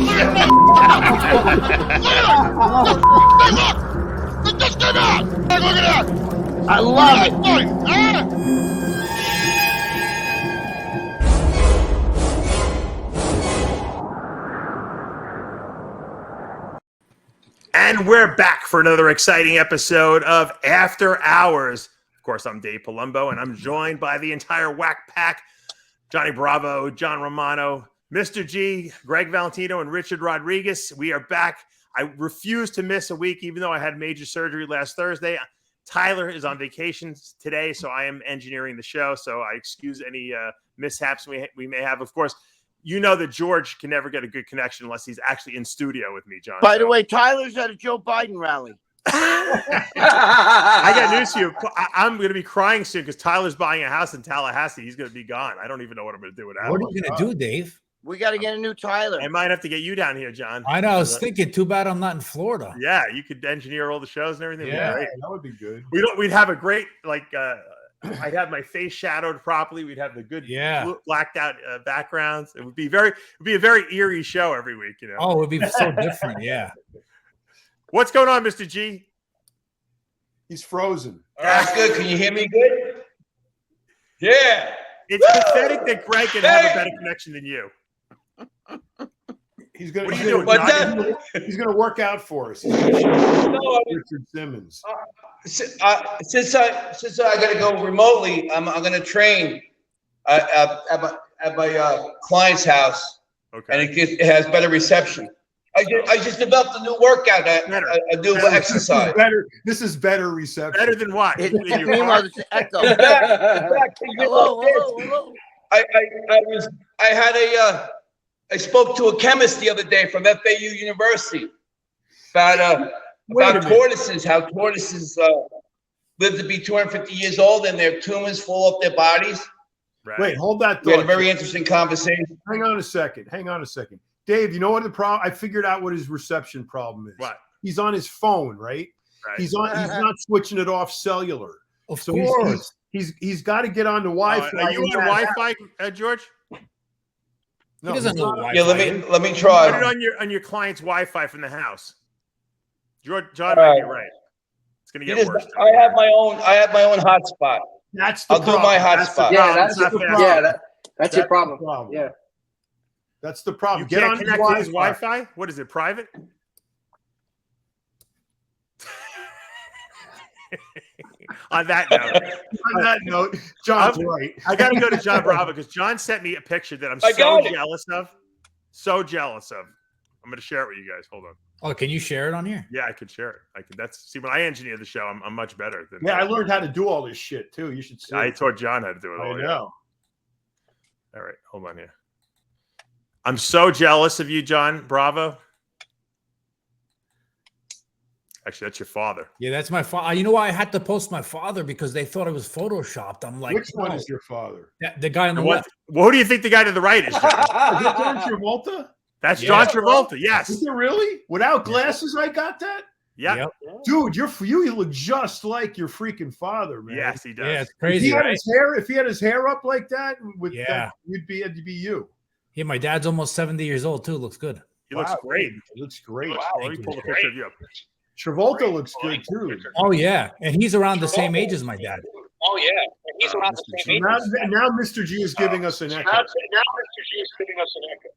It just came out! Look at that! I love it. And we're back for another exciting episode of After Hours. Of course, I'm Dave Palumbo, and I'm joined by the entire Whack Pack. Johnny Bravo, John Romano, Mr. G, Greg Valentino, and Richard Rodriguez. We are back. I refuse to miss a week, even though I had major surgery last Thursday. Tyler is on vacation today, so I am engineering the show, so I excuse any mishaps we may have. Of course, you know that George can never get a good connection unless he's actually in studio with me, John. By the way, Tyler's at a Joe Biden rally. I got news for you. I'm going to be crying soon because Tyler's buying a house in Tallahassee. He's going to be gone. I don't even know what I'm going to do with that. What are you going to do, Dave? We got to get a new Tyler. I might have to get you down here, John. I know. I was thinking, too bad I'm not in Florida. Yeah, you could engineer all the shows and everything. Yeah, that would be good. We'd have a great, I'd have my face shadowed properly. We'd have the good blacked out backgrounds. It would be a very eerie show every week, you know. Oh, it would be so different. Yeah. What's going on, Mr. G? He's frozen. That's good. Can you hear me good? Yeah. It's pathetic that Greg can have a better connection than you. He's going What are you to he's going to work out for us. He's going to show Richard Simmons. Since I got to go remotely, I'm going to train at my client's house, and it has better reception. I just developed a new workout, a new exercise. This is better reception. Better than what? Echo. Hello. I spoke to a chemist the other day from FAU University about tortoises, how tortoises live to be 250 years old and their tumors fall off their bodies. Right. Wait, hold that thought. We had a very interesting conversation. Hang on a second. Dave, you know what the problem? I figured out what his reception problem is. What? He's on his phone, right? He's not switching it off cellular. Of course. He's got to get on the Wi-Fi. Are you on Wi-Fi, George? No, he doesn't know Wi-Fi. Yeah, let me try. Put it on your client's Wi-Fi from the house. John might be right. It's gonna get worse. I have my own hotspot. That's the I'll problem. do my hotspot. That's your problem. Yeah. That's the problem. You can't connect to his Wi-Fi? What is it, private? On that note, John's right. I got to go to John Bravo because John sent me a picture that I'm so jealous of. So jealous of. I'm going to share it with you guys. Hold on. Oh, can you share it on here? Yeah, I could share it. See, when I engineer the show, I'm much better than. Yeah, I learned how to do all this shit too. You should see. I taught John how to do it all. I know. All right, hold on here. I'm so jealous of you, John Bravo. Actually, that's your father. Yeah, that's my father. You know why I had to post my father? Because they thought it was photoshopped. I'm like, which one is your father? The guy on the left. Well, who do you think the guy to the right is? Is that John Travolta? That's John Travolta. Yes. Is it really? Without glasses, I got that. Yeah. Yep. Dude, you look just like your freaking father, man. Yes, he does. Yeah, it's crazy. If he had his hair up like that, it'd be you. Yeah, my dad's almost 70 years old too. Looks good. He looks great. He looks great. Wow, let me pull the picture of you up. Travolta looks good too. Oh yeah, and he's around the same age as my dad. Oh yeah, he's around the same age. Now Mr. G is giving us an echo.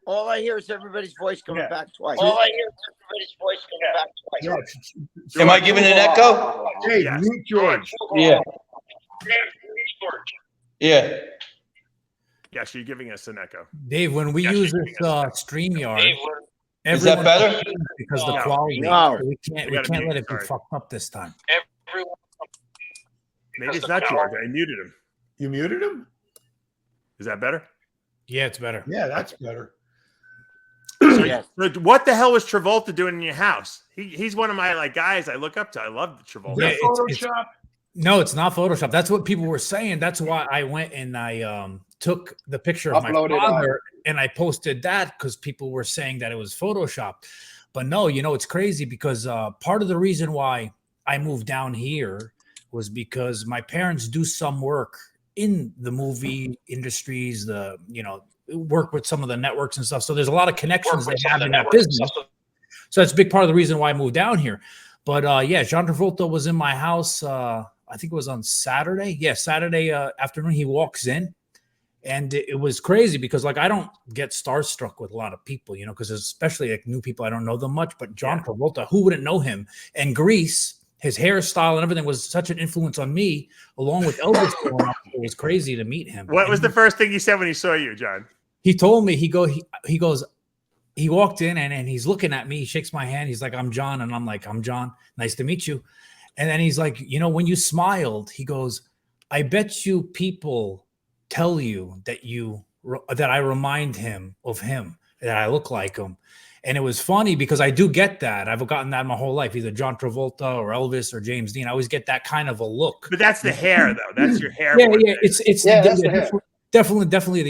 All I hear is everybody's voice coming back twice. Am I giving an echo? Hey, mute George. Yeah. Yeah. Yeah, so you're giving us an echo. Dave, when we use this StreamYard, is that better? Because the quality. No. We can't let it be fucked up this time. Maybe it's not George. I muted him. You muted him? Is that better? Yeah, it's better. Yeah, that's better. So what the hell was Travolta doing in your house? He's one of my guys I look up to. I love Travolta. Yeah, Photoshop? No, it's not Photoshop. That's what people were saying. That's why I went and I took the picture of my father and I posted that because people were saying that it was Photoshop. But no, it's crazy because part of the reason why I moved down here was because my parents do some work in the movie industries, work with some of the networks and stuff. So there's a lot of connections they have in that business. So that's a big part of the reason why I moved down here. But yeah, John Travolta was in my house. I think it was on Saturday. Yeah, Saturday afternoon. He walks in, and it was crazy because like I don't get starstruck with a lot of people, you know, because especially like new people, I don't know them much. But John Travolta, who wouldn't know him? And Grease, his hairstyle and everything was such an influence on me, along with Elvis growing up. It was crazy to meet him. What was the first thing he said when he saw you, John? He told me, he goes, he walked in and he's looking at me. He shakes my hand. He's like, I'm John. And I'm like, I'm John. Nice to meet you. And then he's like, you know, when you smiled, he goes, I bet you people tell you that I remind him of him, that I look like him. And it was funny because I do get that. I've gotten that my whole life, either John Travolta or Elvis or James Dean. I always get that kind of a look. But that's the hair, though. That's your hair. Yeah, yeah. That's the hair. Definitely.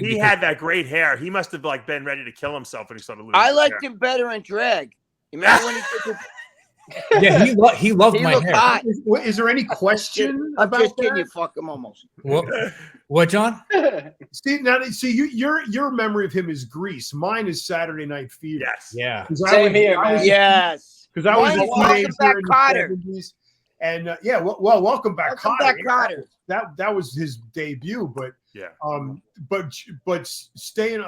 He had that great hair. He must have like been ready to kill himself when he started losing. I liked him better in drag. You remember when he did yeah, he loved my hair. Hot. Is there any question I'm about just that? kidding you, fuck him almost. What, John? See, your memory of him is Grease. Mine is Saturday Night Fever. Yes. Yeah. Same here, man. Yes. Because I was a Welcome back, teenager in Cotter. the 70s. And yeah, well, welcome back, Welcome Cotter. back, Cotter. That was his debut, but Yeah. But staying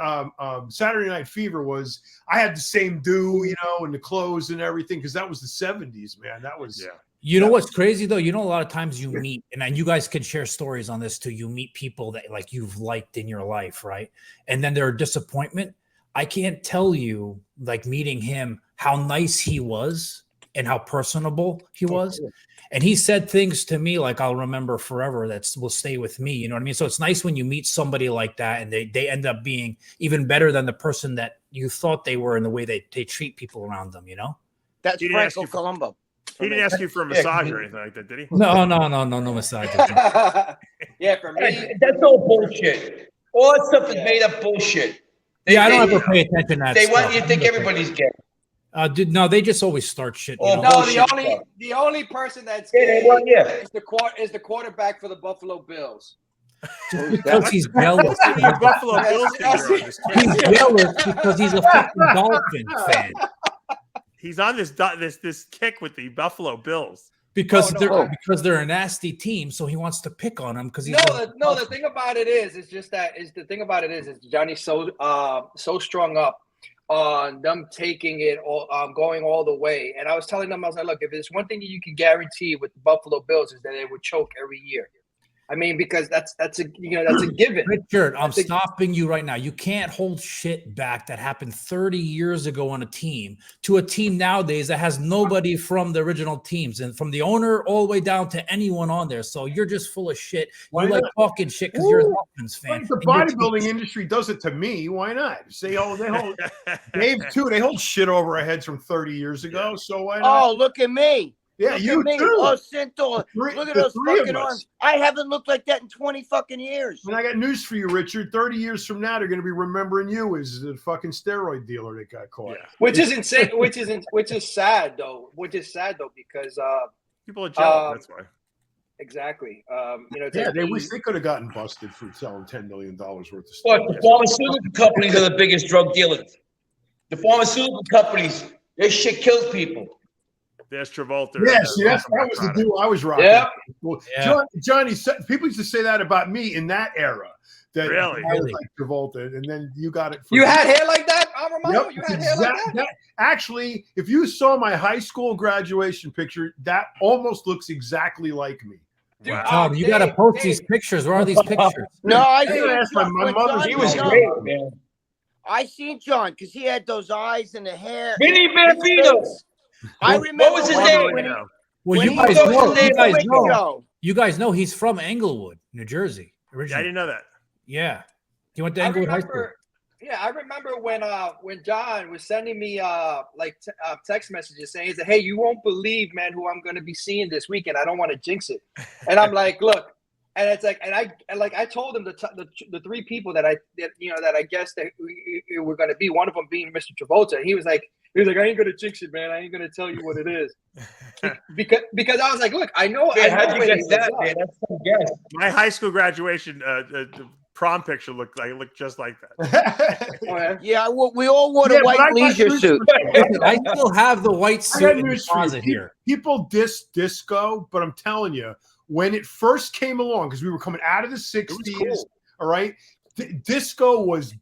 Saturday Night Fever was, I had the same do, you know, and the clothes and everything, because that was the 70s, man. That was You know what's crazy though? You know, a lot of times you meet, and you guys can share stories on this too. You meet people that like you've liked in your life, right? And then they're a disappointment. I can't tell you, like meeting him, how nice he was and how personable he was. And he said things to me like I'll remember forever that will stay with me. You know what I mean? So it's nice when you meet somebody like that and they end up being even better than the person that you thought they were in the way they treat people around them, you know? That's Franco Colombo. He didn't ask you for a massage or anything like that, did he? No massage. Yeah, for me. That's all bullshit. All that stuff is made up bullshit. I don't ever pay attention to that They stuff. want you to think everybody's gay. Dude, no, they just always start shit. You know? No, the only person that's gay is the quarterback for the Buffalo Bills. Because he's jealous. Buffalo Bills he's jealous because he's a fucking Dolphin fan. He's on this kick with the Buffalo Bills because they're a nasty team, so he wants to pick on them because he's the thing about it is Johnny's so strung up on them taking it all, going all the way. And I was telling them, I was like, look, if there's one thing that you can guarantee with the Buffalo Bills is that they would choke every year. I mean, because that's a given. Richard, I'm stopping you right now. You can't hold shit back that happened 30 years ago on a team to a team nowadays that has nobody from the original teams and from the owner all the way down to anyone on there. So you're just full of shit. You like talking shit because you're a Dolphins fan. The bodybuilding industry does it to me. Why not? They hold Dave too. They hold shit over our heads from 30 years ago. So why not? Oh, look at me. Yeah, you too. Oh, Cinto. Look at those fucking arms. I haven't looked like that in 20 fucking years. And I got news for you, Richard. 30 years from now, they're going to be remembering you as the fucking steroid dealer that got caught. Yeah. Which is insane. Which is sad though. Because people are jealous. That's why. Exactly. They wish they could have gotten busted for selling $10 million worth of stuff. Look, the pharmaceutical companies are the biggest drug dealers. The pharmaceutical companies, their shit kills people. There's Travolta. Yes, that was the dude I was rocking. Yeah. Johnny, people used to say that about me in that era. That really? I was like Travolta, and then you got it. You had hair like that, Romano? Yep, You had hair like that? Actually, if you saw my high school graduation picture, that almost looks exactly like me. Dude, Tom, you got to post these pictures. Where are these pictures? No, I didn't ask my mother. He was great, man. I seen John because he had those eyes and the hair. Vinny Bambino. I remember. What was his name? Well, you guys know he's from Englewood, New Jersey. Originally. Yeah, I didn't know that. Yeah, he went to Englewood High School. Yeah, I remember when John was sending me text messages saying, "Hey, you won't believe, man, who I'm going to be seeing this weekend. I don't want to jinx it." And I'm like, "Look," and it's like, I told him the three people that I guess that we were going to be. One of them being Mr. Travolta. And he was like, I ain't gonna jinx it, man. I ain't gonna tell you what it is, because I was like, look, I know. How'd you guess that, man? That's some guess. My high school graduation prom picture looked just like that. Yeah, we all wore the white leisure suit. I still have the white suit in the closet here. People diss disco, but I'm telling you, when it first came along, because we were coming out of the 60s, cool. all right, disco was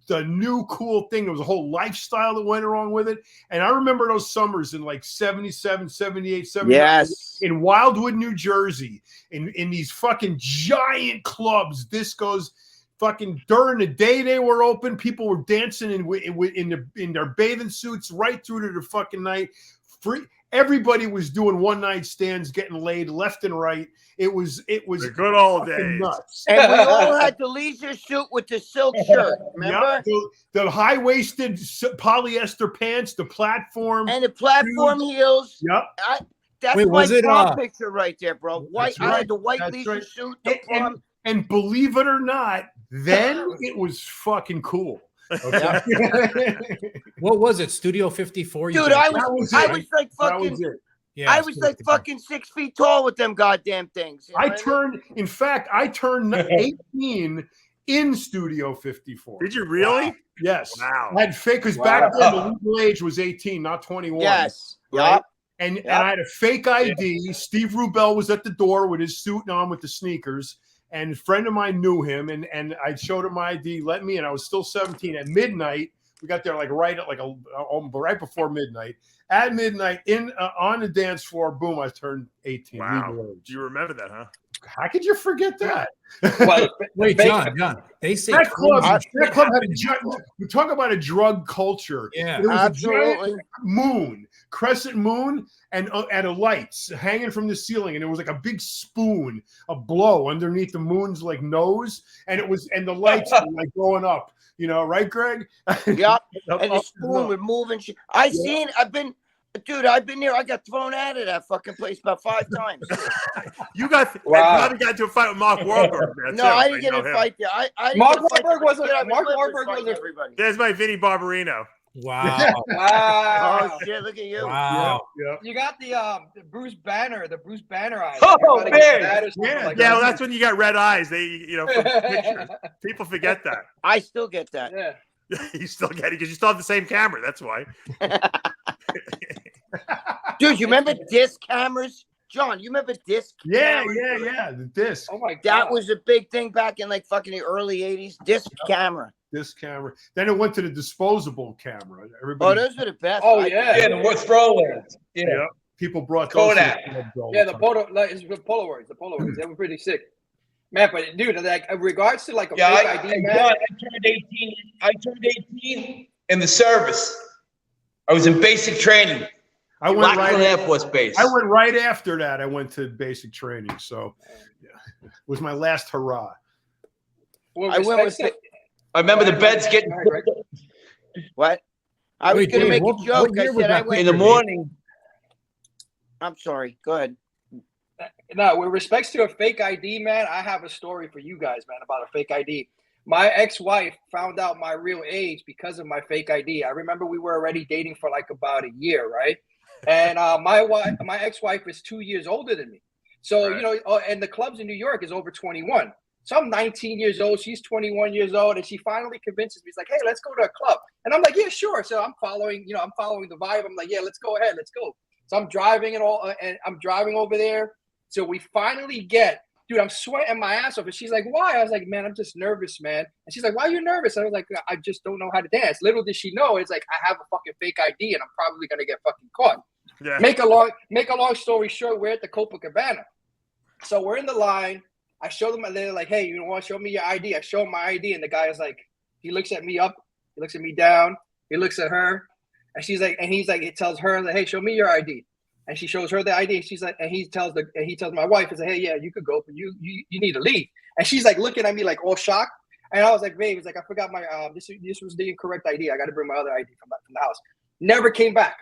the new cool thing. There was a whole lifestyle that went along with it. And I remember those summers in like 77, 78, 79 Yes. in Wildwood, New Jersey, in these fucking giant clubs, discos. Fucking during the day they were open, people were dancing in their bathing suits right through to the fucking night. Free. Everybody was doing one night stands, getting laid left and right. It was the good old days. Nuts. And we all had the leisure suit with the silk shirt. Remember? Yep. The high-waisted polyester pants, the platform, and the platform heels. Yep. That's my prom picture right there, bro. White. Right. I had the white leisure suit. And believe it or not, then it was fucking cool. Okay. What was it? Studio 54? Dude, I was like fucking. Yeah, I was like fucking 6 feet tall with them goddamn things. I turned 18 in Studio 54. Did you really? Wow. Yes. Wow. I had fake because back then the legal age was 18, not 21. Yes. Right? Yep. And I had a fake ID. Steve Rubel was at the door with his suit on with the sneakers. And a friend of mine knew him, and I showed him my ID, let me in. I was still 17. At midnight, we got there right before midnight. At midnight, on the dance floor, boom! I turned 18. Wow, do you remember that, huh? How could you forget that? Well, wait, John. They say that club had we talk about a drug culture. Yeah, it was absolutely. A giant crescent moon, and a lights hanging from the ceiling, and it was like a big spoon, a blow underneath the moon's like nose, and the lights were like going up. You know, right, Greg? Yep. And the spoon would move and shit. I've been there. I got thrown out of that fucking place about 5 times. You probably got into a fight with Mark Wahlberg. No, I didn't get in a fight there. Mark Wahlberg wasn't everybody. There's my Vinny Barbarino. Wow. Oh shit, look at you. Wow. Yeah. You got the Bruce Banner eyes. Oh, man. Well, that's when you got red eyes. From pictures. People forget that. I still get that. Yeah. You still get it because you still have the same camera. That's why. Dude, you remember disc cameras? John, you remember disc cameras? Yeah. The disc. Oh my god. That was a big thing back in like fucking the early 80s. Disc camera. This camera. Then it went to the disposable camera. Everybody. Oh, those were the best. Oh yeah. Yeah, the throw-ins. Yeah. People brought Kodak. Yeah, the Polaroids. The Polaroids. They were pretty sick. Man, but dude, like in regards to like a fake ID, man. I turned 18. I turned 18 in the service. I was in basic training. I went Air Force Base. I went right after that. I went to basic training. So it was my last hurrah. Well, I remember the beds getting What? I was going to make a joke. I said I went in the morning. I'm sorry. Go ahead. No, with respects to a fake ID, man, I have a story for you guys, man, about a fake ID. My ex-wife found out my real age because of my fake ID. I remember we were already dating for like about a year, right? And my ex-wife is 2 years older than me. So, and the clubs in New York is over 21. So I'm 19 years old. She's 21 years old. And she finally convinces me. She's like, hey, let's go to a club. And I'm like, yeah, sure. So I'm following the vibe. I'm like, yeah, let's go ahead. Let's go. So I'm driving and I'm driving over there. So we finally dude, I'm sweating my ass off. And she's like, why? I was like, man, I'm just nervous, man. And she's like, why are you nervous? I was like, I just don't know how to dance. Little did she know, it's like, I have a fucking fake ID and I'm probably going to get fucking caught. Yeah. Make a long story short, we're at the Copacabana. So we're in the line. I show them, they're like, hey, you want to show me your ID? I show him my ID. And the guy is like, he looks at me up. He looks at me down. He looks at her. And she's like, and he's like, he tells her, like, hey, show me your ID. And she shows her the ID. And she's like, and he tells my wife, he's like, hey, yeah, you could go, but you need to leave. And she's like looking at me like all shocked. And I was like, babe, it's like, I forgot my, this was the incorrect ID. I got to bring my other ID from the house. Never came back.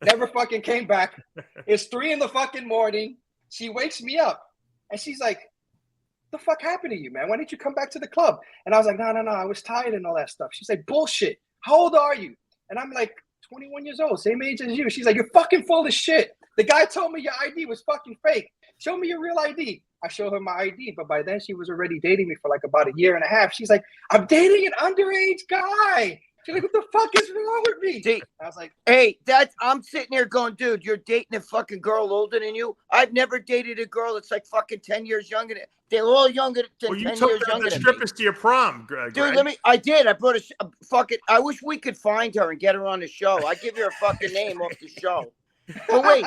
Never fucking came back. It's 3 in the fucking morning. She wakes me up and she's like, the fuck happened to you, man? Why didn't you come back to the club? And I was like, no, I was tired and all that stuff. She's like, bullshit. How old are you? And I'm like, 21 years old, same age as you. She's like, you're fucking full of shit. The guy told me your ID was fucking fake. show me your real ID. I show her my ID, but by then she was already dating me for like about a year and a half. She's like, I'm dating an underage guy. She's like, what the fuck is wrong with me? See, I was like, hey, I'm sitting here going, dude, you're dating a fucking girl older than you. I've never dated a girl that's like fucking 10 years younger than. They're all younger than 10 years younger than me. You took the strippers to your prom, Greg. Dude, I did. I brought a fucking. I wish we could find her and get her on the show. I'd give her a fucking name off the show. But wait,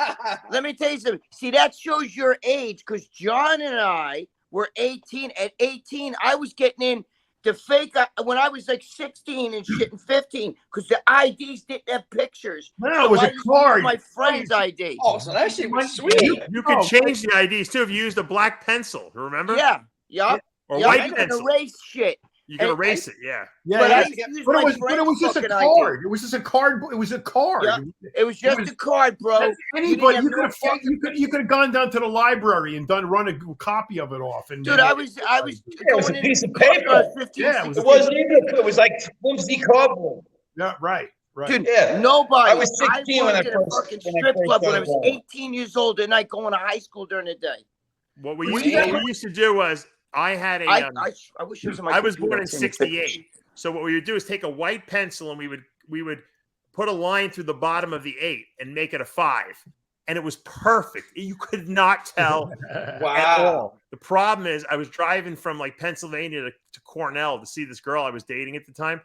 let me tell you something. See, that shows your age, because John and I were 18. At 18, I was getting in the fake when I was like 16 and shit and 15, because the IDs didn't have pictures. No, so it was a card. My friend's ID. oh, so that shit was sweet. You could change the IDs too if you used a black pencil. Remember? Yeah. Or yeah, white pencil. Erase shit. You can erase it. Yeah. But it was just a card. It was just a card. It was a card. Yeah, it was just a card, bro. Anybody, you could have gone down to the library and run a copy of it off. And dude, I was. It was a piece of paper. It wasn't even. It was like flimsy cardboard. Yeah, right. Dude, nobody. I was 16 when I worked at a fucking strip club when I was 18 years old and I going to high school during the day. What we used to do was I had a. I wish it was. I was born in '68, so what we would do is take a white pencil and we would put a line through the bottom of the 8 and make it a 5, and it was perfect. You could not tell at all. The problem is, I was driving from like Pennsylvania to Cornell to see this girl I was dating at the time,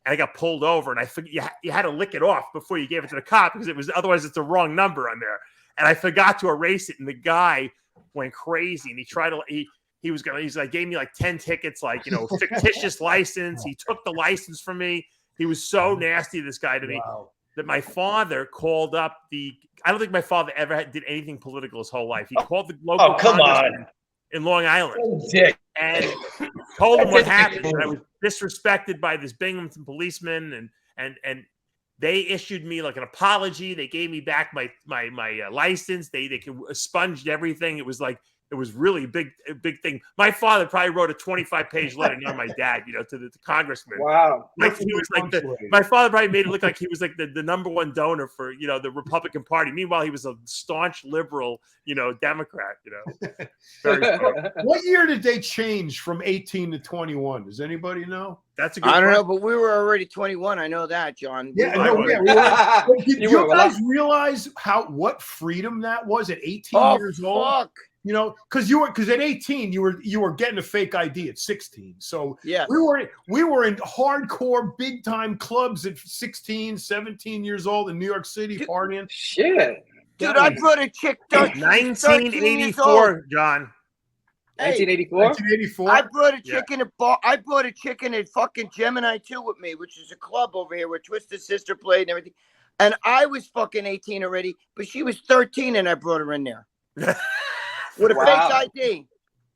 and I got pulled over, and I forgot you had to lick it off before you gave it to the cop because otherwise it's the wrong number on there, and I forgot to erase it, and the guy went crazy, and he tried to he's like gave me like 10 tickets, like, you know, fictitious license. He took the license from me. He was so nasty, this guy, to me, that my father called up I don't think my father ever did anything political his whole life. He called the local congressman in Long Island and told him what happened. And I was disrespected by this Binghamton policeman, and they issued me like an apology. They gave me back my license. They expunged everything. It was really a big thing. My father probably wrote a 25-page letter, not my dad, you know, to the congressman. Wow. Like he was like my father probably made it look like he was like the number one donor for, you know, the Republican Party. Meanwhile, he was a staunch liberal, you know, Democrat, you know. Very What year did they change from 18 to 21? Does anybody know? That's a good I don't know, but we were already 21. I know that, John. Yeah, did you guys realize what freedom that was at 18 years old? Fuck. You know, because at 18 you were getting a fake ID at 16. So yeah, we were in hardcore big time clubs at 16, 17 years old in New York City partying. Shit. Dude, I brought a chick 1984, John. 1984? 1984. I brought a chick in a bar. I brought a chick in at fucking Gemini 2 with me, which is a club over here where Twisted Sister played and everything. And I was fucking 18 already, but she was 13 and I brought her in there. With a fake ID,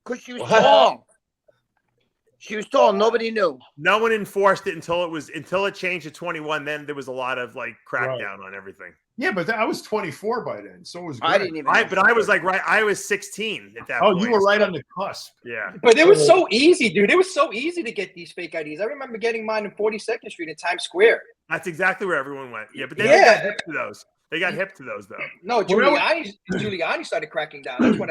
because she was tall. She was tall. Nobody knew. No one enforced it until it changed to 21. Then there was a lot of like crackdown on everything. Yeah, but I was 24 by then, so it was. Great. I didn't even. I was like I was 16 at that point. Oh, you were right on the cusp. Yeah, but it was so easy, dude. It was so easy to get these fake IDs. I remember getting mine in 42nd Street in Times Square. That's exactly where everyone went. Yeah, but they got hip to those. They got hip to those though. No, Giuliani started cracking down. That's what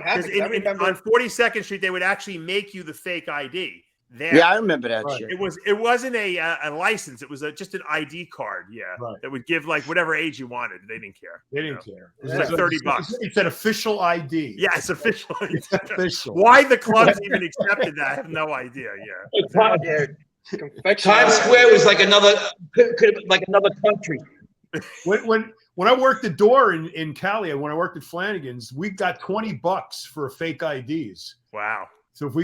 happened. I remember on 42nd Street they would actually make you the fake ID. There. Yeah, I remember that shit. It wasn't a license. It was just an ID card. Yeah, that would give like whatever age you wanted. They didn't care. They didn't care. It was like $30. It's an official ID. Yeah, it's official. It's official. Why the clubs even accepted that? I have no idea. Yeah. Times Square was like another country. When I worked the door in Cali, when I worked at Flanagan's, we got $20 for fake IDs. Wow. So if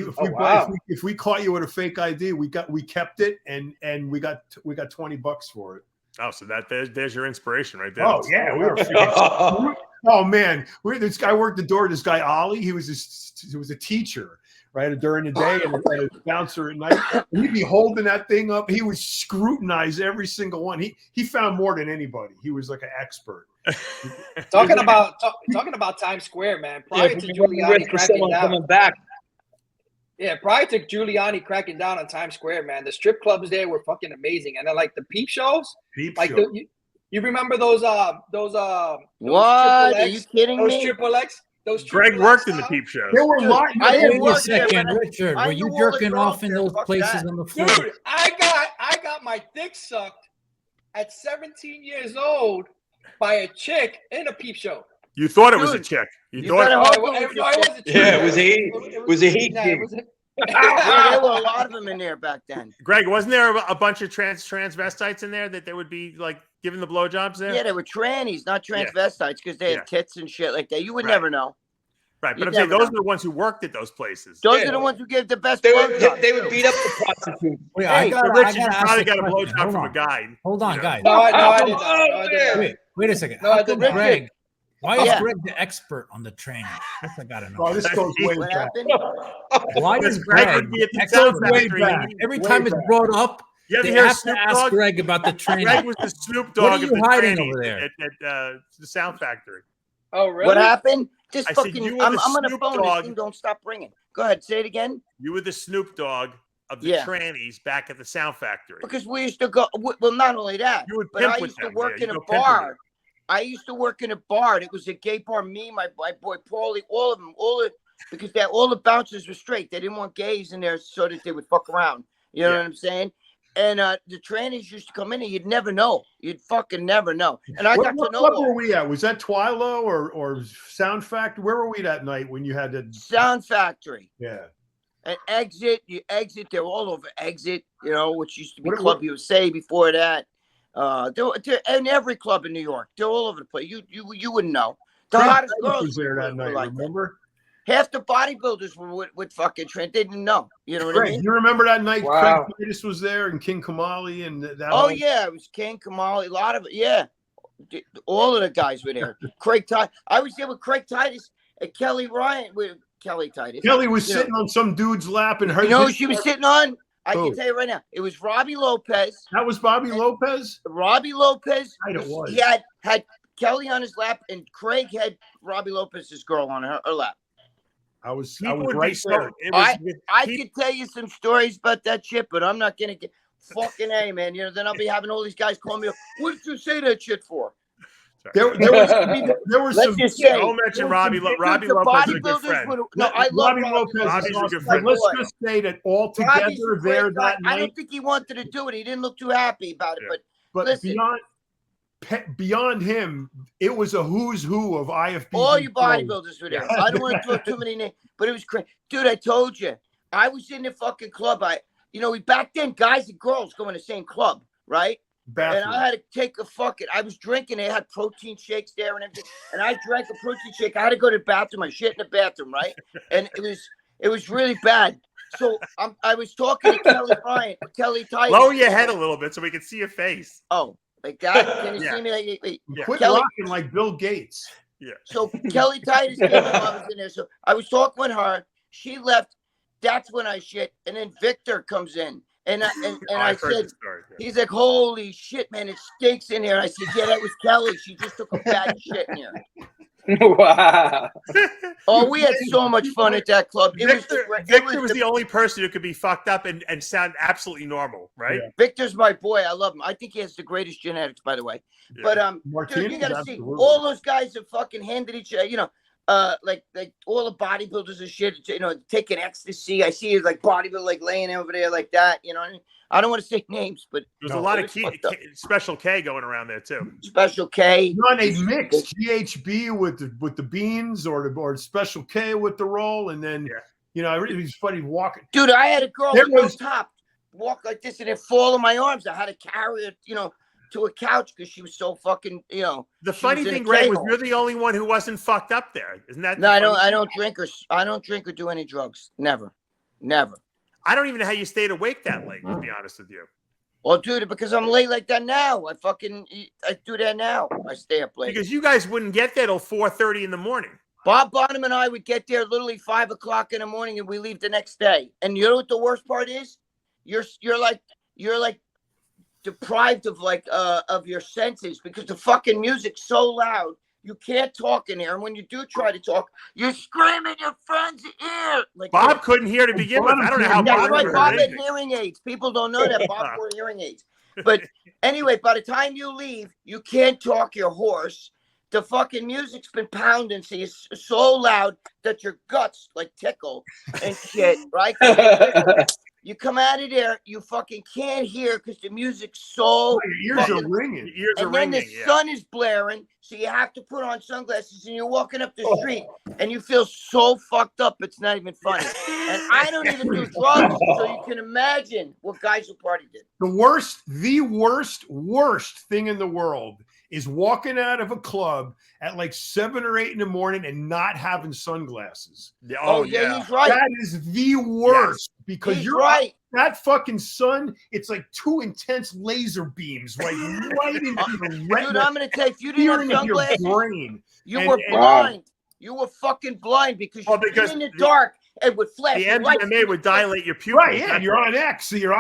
we caught you with a fake ID, we kept it and we got $20 for it. Oh, so there's your inspiration right there. Oh yeah, we were. Oh man, this guy worked the door. This guy Ollie, he was a teacher, right, during the day and a bouncer at night. He'd be holding that thing up. He would scrutinize every single one. He found more than anybody. He was like an expert. Talking about Times Square, man. Prior to Giuliani cracking down. Yeah, prior to Giuliani cracking down on Times Square, man, the strip clubs there were fucking amazing. And then like the peep shows. You remember those what? Are you kidding me? Triple X? those Greg triple worked in the XL. peep shows. There were lots. I didn't Wait a work there, second, but Richard. I Were you knew all the jerking girls off in there. those Fuck places that. on the floor? Dude, I got my dick sucked at 17 years old by a chick in a peep show. You thought it was a Dude, chick. You you thought better No, hope it it wasn't was a chick. Yeah, it was a heat Yeah, gig. it wasn't. Yeah, there were a lot of them in there back then. Greg, wasn't there a bunch of transvestites in there that they would be like giving the blowjobs there? Yeah, they were trannies, not transvestites, because they had tits and shit like that. You would Right. never know. Right, but You I'm saying never those know. are the ones who worked at those places. Those Yeah. are the ones who give the best They blowjobs. would beat up the prostitutes. Wait, Hey, So Richard, you probably got a blowjob from a guy. Hold on, you know. guys. No, I did not. Oh, No, I did not. Wait a second. No, How I did come not. Greg? Why is Yeah. Greg the expert on the training? That's I gotta know. Oh, this goes way What back. happened? Why Because is Greg Greg would be at the the sound expert? way factory. back. Every Way time it's back. brought up, You ever they hear have to Snoop ask Dogg? Greg about the training. Greg was the Snoop What Dogg are of you the hiding trannies over there? at the sound factory. Oh, really? What happened? Just I said fucking. you were I'm the on the Snoop phone. Dogg. This thing don't stop ringing. Go ahead. Say it again. You were the Snoop Dogg of the Yeah. trannies back at the sound factory. Because we used to go. Well, not only that, You would but pimp I with used to them. work Yeah, in you a go pimp with bar. I used to work in a bar. It was a gay bar. Me, my boy Paulie, all of them, because all the bouncers were straight. They didn't want gays in there so that they would fuck around. You know Yeah. what I'm saying? And the trannies used to come in and you'd never know. You'd fucking never know. And I got to What know club all. were we at? Was that Twilo or Sound Factory? Where were we that night when you had to? Sound Factory. Yeah. And you exit, they're all over exit, which used to be What- Club USA before that. They're in every club in New York. They're all over the place. You wouldn't know. The Craig hottest Titus girls was there that were night. like that. Remember? Half the bodybuilders were with fucking Trent. They didn't know. You know what I Craig, mean? you remember that night? Wow. Craig Titus was there and King Kamali and that. Oh whole- yeah, it was King Kamali. A lot of it. Yeah, all of the guys were there. Craig Titus. I was there with Craig Titus and Kelly Ryan with Kelly Titus. Kelly was You know- sitting on some dude's lap and her. You know who she was sitting on? I Who? can tell you right now. It was Robbie Lopez. That was Bobby Lopez. Robbie Lopez. Right, it was. He had Kelly on his lap, and Craig had Robbie Lopez's girl on her lap. I was People would be right so. there. It was, I could tell you some stories about that shit, but I'm not gonna get fucking A, man. Then I'll be having all these guys call me up. What did you say that shit for? There was Let's some. just say, Don't mention Robbie. Robbie the Lopez is a good bodybuilders friend. would. No, I love Robbie Lopez. Robbie's is a awesome, good but friend. let's just say that all Robbie's together a great there guy. that I night. don't think he wanted to do it. He didn't look too happy about it, Yeah. But listen. beyond him, it was a who's who of IFBB. all you pros. bodybuilders were there. I don't want to throw too many names, but it was crazy. Dude, I told you. I was in the fucking club. Back then, guys and girls go in the same club, right? Bathroom. And I had to take I was drinking. They had protein shakes there and everything. And I drank a protein shake. I had to go to the bathroom. I shit in the bathroom, right? And it was really bad. So I was talking to Kelly Titus. Lower your head a little bit so we can see your face. Oh, like that? Can you Yeah. see me? Like, Yeah. Quit Kelly- rocking like Bill Gates. So Kelly Titus came in while I was in there. So I was talking with her. She left. That's when I shit. And then Victor comes in. And I I've heard said, the story, yeah. he's like, holy shit, man, it stinks in here. And I said, yeah, that was Kelly. She just took a bad shit in here. Wow. Oh, we had so much fun at that club. Victor was the only person who could be fucked up and sound absolutely normal, right? Yeah. Victor's my boy. I love him. I think he has the greatest genetics, by the way. Yeah. But Martinez, dude, you gotta see absolutely. all those guys have fucking handed each other, like all the bodybuilders and shit, taking ecstasy. I see it like bodybuilder like laying over there like that, I don't want to say names, but There's No, a lot it of was fucked up. Special K going around there too. Special K. No, they mixed GHB with the beans or Special K with the roll, and then it was funny walking. Dude, I had a girl There with was- no top walk like this and it fall in my arms. I had to carry her, to a couch because she was so fucking, The she funny was in thing, a Greg, was K-hole. you're the only one who wasn't fucked up there. Isn't that? No, the I don't. funny I thing? don't drink or do any drugs. Never. I don't even know how you stayed awake that late. To be honest with you, Well, dude, because I'm late like that now. I do that now. I stay up late. because you guys wouldn't get there till 4:30 in the morning. Bob Bonham and I would get there literally 5 o'clock in the morning, and we leave the next day. And you know what the worst part is? You're like deprived of your senses because the fucking music's so loud. You can't talk in here, and when you do try to talk, you're screaming your friend's ear. Like Bob couldn't hear to begin with. I don't know how That's Bob right. heard Bob had anything. hearing aids. People don't know that Bob wore hearing aids. But anyway, by the time you leave, you can't talk. You're hoarse. the fucking music's been pounding, so it's so loud that your guts like tickle and shit, right? You come out of there, you fucking can't hear because the music's so. Your ears are ringing. Your ears are and then ringing. the sun is blaring, so you have to put on sunglasses, and you're walking up the street, and you feel so fucked up, it's not even funny. And I don't even do drugs, so you can imagine what guys who party did. The worst thing in the world is walking out of a club at like 7 or 8 in the morning and not having sunglasses. Oh yeah, he's right. That is the worst because He's you're right. That fucking sun, it's like 2 intense laser beams, like right into your retina. Dude, I'm gonna tell you, if you didn't have sunglasses, your brain. You were blind. You were fucking blind because you're in the dark and would flash. The MDMA would dilate your pupils. Right, yeah, you're on X, so your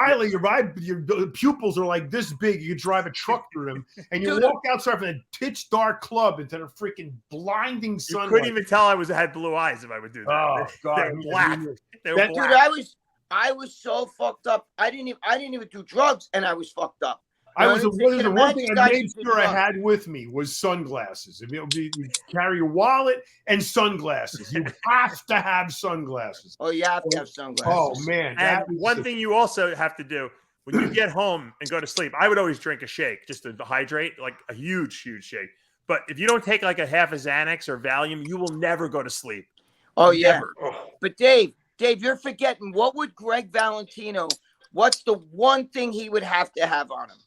pupils are like this big. You could drive a truck through them, and you walk outside from a pitch dark club into the freaking blinding sunlight. You couldn't even tell I had blue eyes if I would do that. Oh God, they were black. They were black. Dude, I was so fucked up. I didn't even do drugs, and I was fucked up. The one thing I made sure I had with me was sunglasses. You carry your wallet and sunglasses. You have to have sunglasses. Oh, you have to have sunglasses. Oh man! And one thing you also have to do when you get home and go to sleep, I would always drink a shake just to hydrate, like a huge shake. But if you don't take like a half a Xanax or Valium, you will never go to sleep. Oh yeah. Never. But Dave, you're forgetting. What would Greg Valentino? What's the one thing he would have to have on him?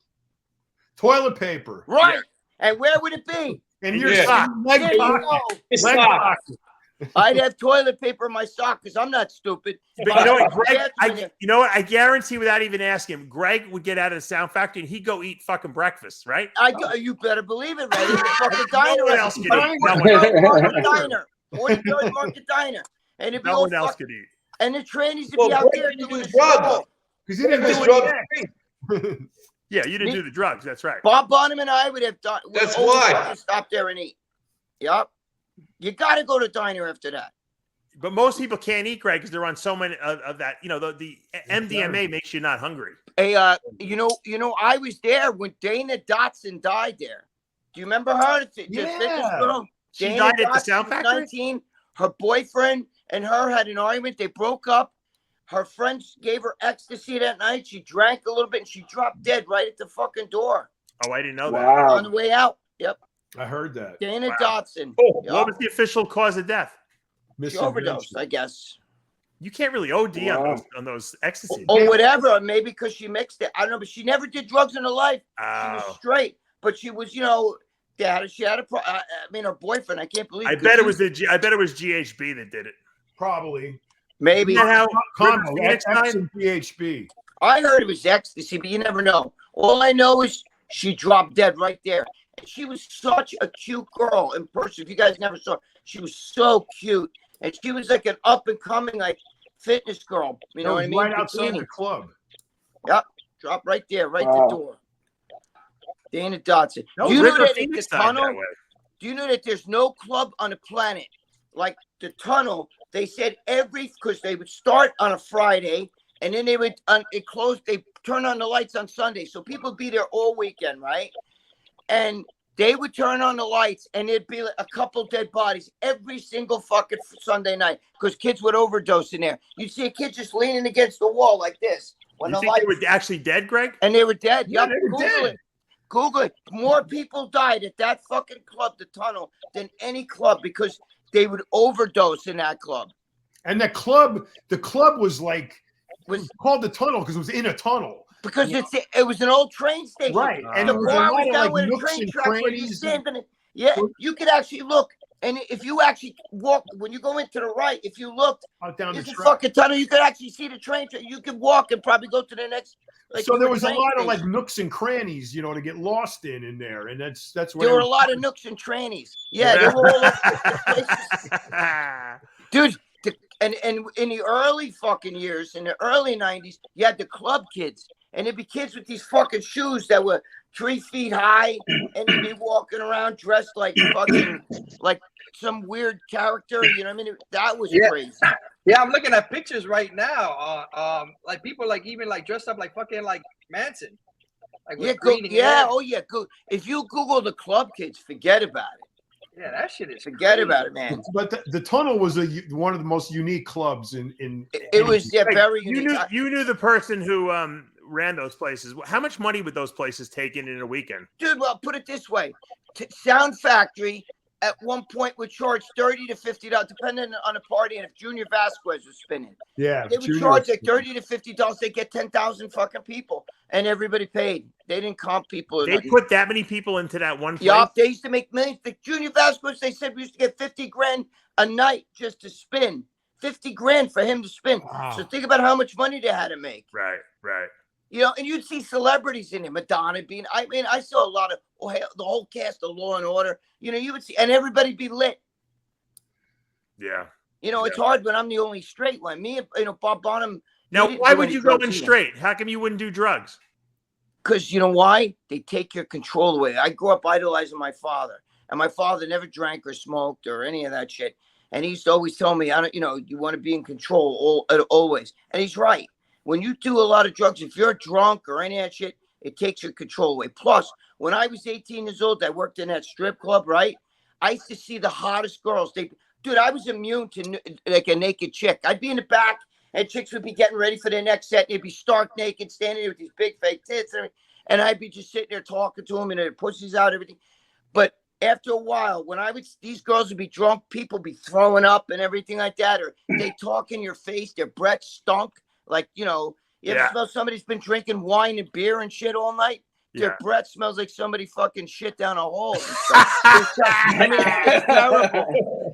Toilet paper. Right. Yeah. And where would it be? In your sock. Leg pocket. I'd have toilet paper in my sock because I'm not stupid. But you know what, Greg? You know what? I guarantee, without even asking him, Greg would get out of the Sound Factory and he'd go eat fucking breakfast, right? You better believe it, right? The fucking diner. No one else could eat. Market Diner. 43rd Market Diner. And no one else could eat. And the trannies would be out there doing the drugs. Because he didn't do drugs. Yeah, you didn't do the drugs. That's right. Bob Bonham and I would have done. That's why. Stop there and eat. Yep. You got to go to diner after that. But most people can't eat, Greg, because they're on so many of that. You know, the MDMA makes you not hungry. Hey, you know, I was there when Dana Dotson died there. Do you remember her? The fitness girl. She Dana died at the Dotson Sound was Factory? 19. Her boyfriend and her had an argument. They broke up. Her friends gave her ecstasy that night. She drank a little bit and she dropped dead right at the fucking door. Oh, I didn't know that. On the way out. Yep. I heard that. Dana Dotson. What was the official cause of death? She overdosed, I guess. You can't really OD on those ecstasy. Or whatever. Maybe because she mixed it. I don't know, but she never did drugs in her life. She was straight. But she was, she had her boyfriend. I can't believe. I bet it was GHB that did it. Probably. Maybe. GHB. I heard it was ecstasy, but you never know. All I know is she dropped dead right there. And she was such a cute girl in person. If you guys never saw her, she was so cute. And she was like an up and coming fitness girl. You know what I mean? Right outside the club. Yep. Drop right there, right the door. Dana Dotson. Do you know that in the tunnel? Do you know that there's no club on the planet like the tunnel? They said because they would start on a Friday and then they would they turn on the lights on Sunday. So people would be there all weekend, right? And they would turn on the lights and it'd be like a couple dead bodies every single fucking Sunday night because kids would overdose in there. You'd see a kid just leaning against the wall like this. When you think they were actually dead, Greg? And they were dead. Yeah, Yep. Google it. More people died at that fucking club, the tunnel, than any club because they would overdose in that club. And the club was called the tunnel because it was in a tunnel. Because it was an old train station. Right. And the bar was down with a train track where you stand in it. Yeah, you could actually look. And if you actually walk, when you go into the right, if you looked, down the fucking tunnel, you could actually see the train track. You could walk and probably go to the next. So there was a lot of nooks and crannies, to get lost in there, and that's where there were a lot of nooks and trannies. Yeah, they were all places. Dude. And in the early fucking years, in the early 90s, you had the club kids, and it'd be kids with these fucking shoes that were 3 feet high, and they'd be walking around dressed like fucking like some weird character. You know what I mean? That was crazy. Yeah, I'm looking at pictures right now. Like people even dressed up like fucking like Manson. Like Good. If you Google the club kids, forget about it. Yeah, that shit is Forget crazy. about it, man. But the tunnel was one of the most unique clubs in. It was very you unique. You knew the person who ran those places. How much money would those places take in a weekend? Dude, well, put it this way: Sound Factory at one point would charge $30 to $50, depending on the party, and if Junior Vasquez was spinning. Yeah, they would charge like $30 to $50. They get 10,000 fucking people, and everybody paid. They didn't comp people. They put that many people into that one place. Yeah, they used to make millions. The Junior Vasquez, they said we used to get 50 grand a night just to spin. 50 grand for him to spin. Wow. So think about how much money they had to make. Right. You know, and you'd see celebrities in it. Madonna being, I mean, I saw a lot of the whole cast of Law and Order. You know, you would see, and everybody be lit. Yeah. You know, it's hard when I'm the only straight one. Me and, you know, Bob Bonham. Now, why would you go in straight? How come you wouldn't do drugs? Because you know why? They take your control away. I grew up idolizing my father, and my father never drank or smoked or any of that shit. And he used to always tell me, you know, you want to be in control always. And he's right. When you do a lot of drugs, if you're drunk or any of that shit, it takes your control away. Plus, when I was 18 years old, I worked in that strip club, right? I used to see the hottest girls. Dude, I was immune to like a naked chick. I'd be in the back, and chicks would be getting ready for their next set. And they'd be stark naked, standing there with these big fake tits. And I'd be just sitting there talking to them, and their pussies out, everything. But after a while, when these girls would be drunk, people be throwing up and everything like that, or they talk in your face, their breath stunk. Like, you know, you ever smell somebody's been drinking wine and beer and shit all night? Their breath smells like somebody fucking shit down a hole. I mean, it's terrible.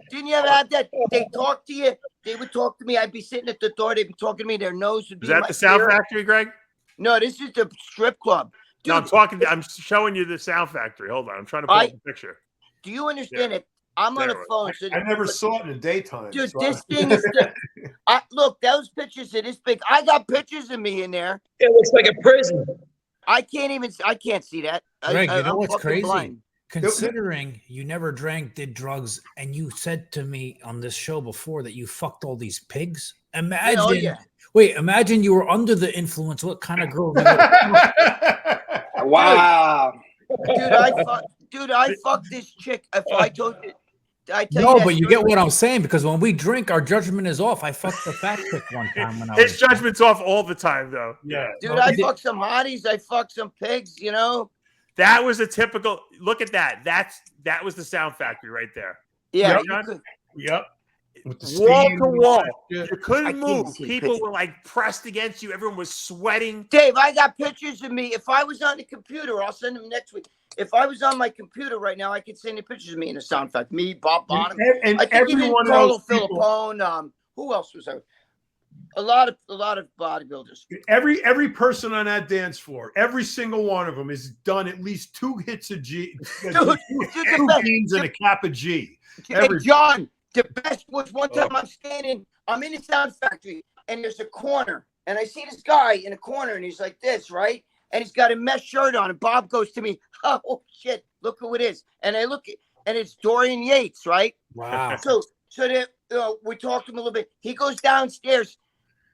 Didn't you ever have that? They talk to you. They would talk to me. I'd be sitting at the door. They'd be talking to me. Their nose would be. Is that the Sound Factory, Greg? No, this is the strip club. Dude, no, I'm showing you the Sound Factory. Hold on. I'm trying to pull up the picture. Do you understand it? I'm on a phone. So I never saw it in the daytime. Dude, this thing is look, those pictures are this big. I got pictures of me in there. It looks like a prison. I can't see that. Greg, you know what's crazy? Blind. Considering you never drank, did drugs, and you said to me on this show before that you fucked all these pigs. Imagine, imagine you were under the influence. What kind of girl? Wow, dude, I fucked this chick. If I told you, but you get what I'm saying, because when we drink, our judgment is off. I fucked the fat chick one time when I was. His judgment's off all the time, though. Yeah, dude, I fucked some hotties. I fucked some pigs. You know. That was a typical. Look at that. That was the Sound Factory right there. Yeah. Yep. Wall to wall. You couldn't move. People were like pressed against you. Everyone was sweating. Dave, I got pictures of me. If I was on the computer, I'll send them next week. If I was on my computer right now, I could send you pictures of me in the Sound Factory. Me, Bob Bonham, and I think even Carlo Filippone. Who else was there? A lot of bodybuilders. Every person on that dance floor, every single one of them has done at least 2 hits of G, two beans and a cap of G. Hey, John, the best was one time I'm in the Sound Factory, and there's a corner, and I see this guy in a corner, and he's like this, right? And he's got a mesh shirt on, and Bob goes to me, oh shit, look who it is. And I look, and it's Dorian Yates, right? Wow. So we talked to him a little bit. He goes downstairs.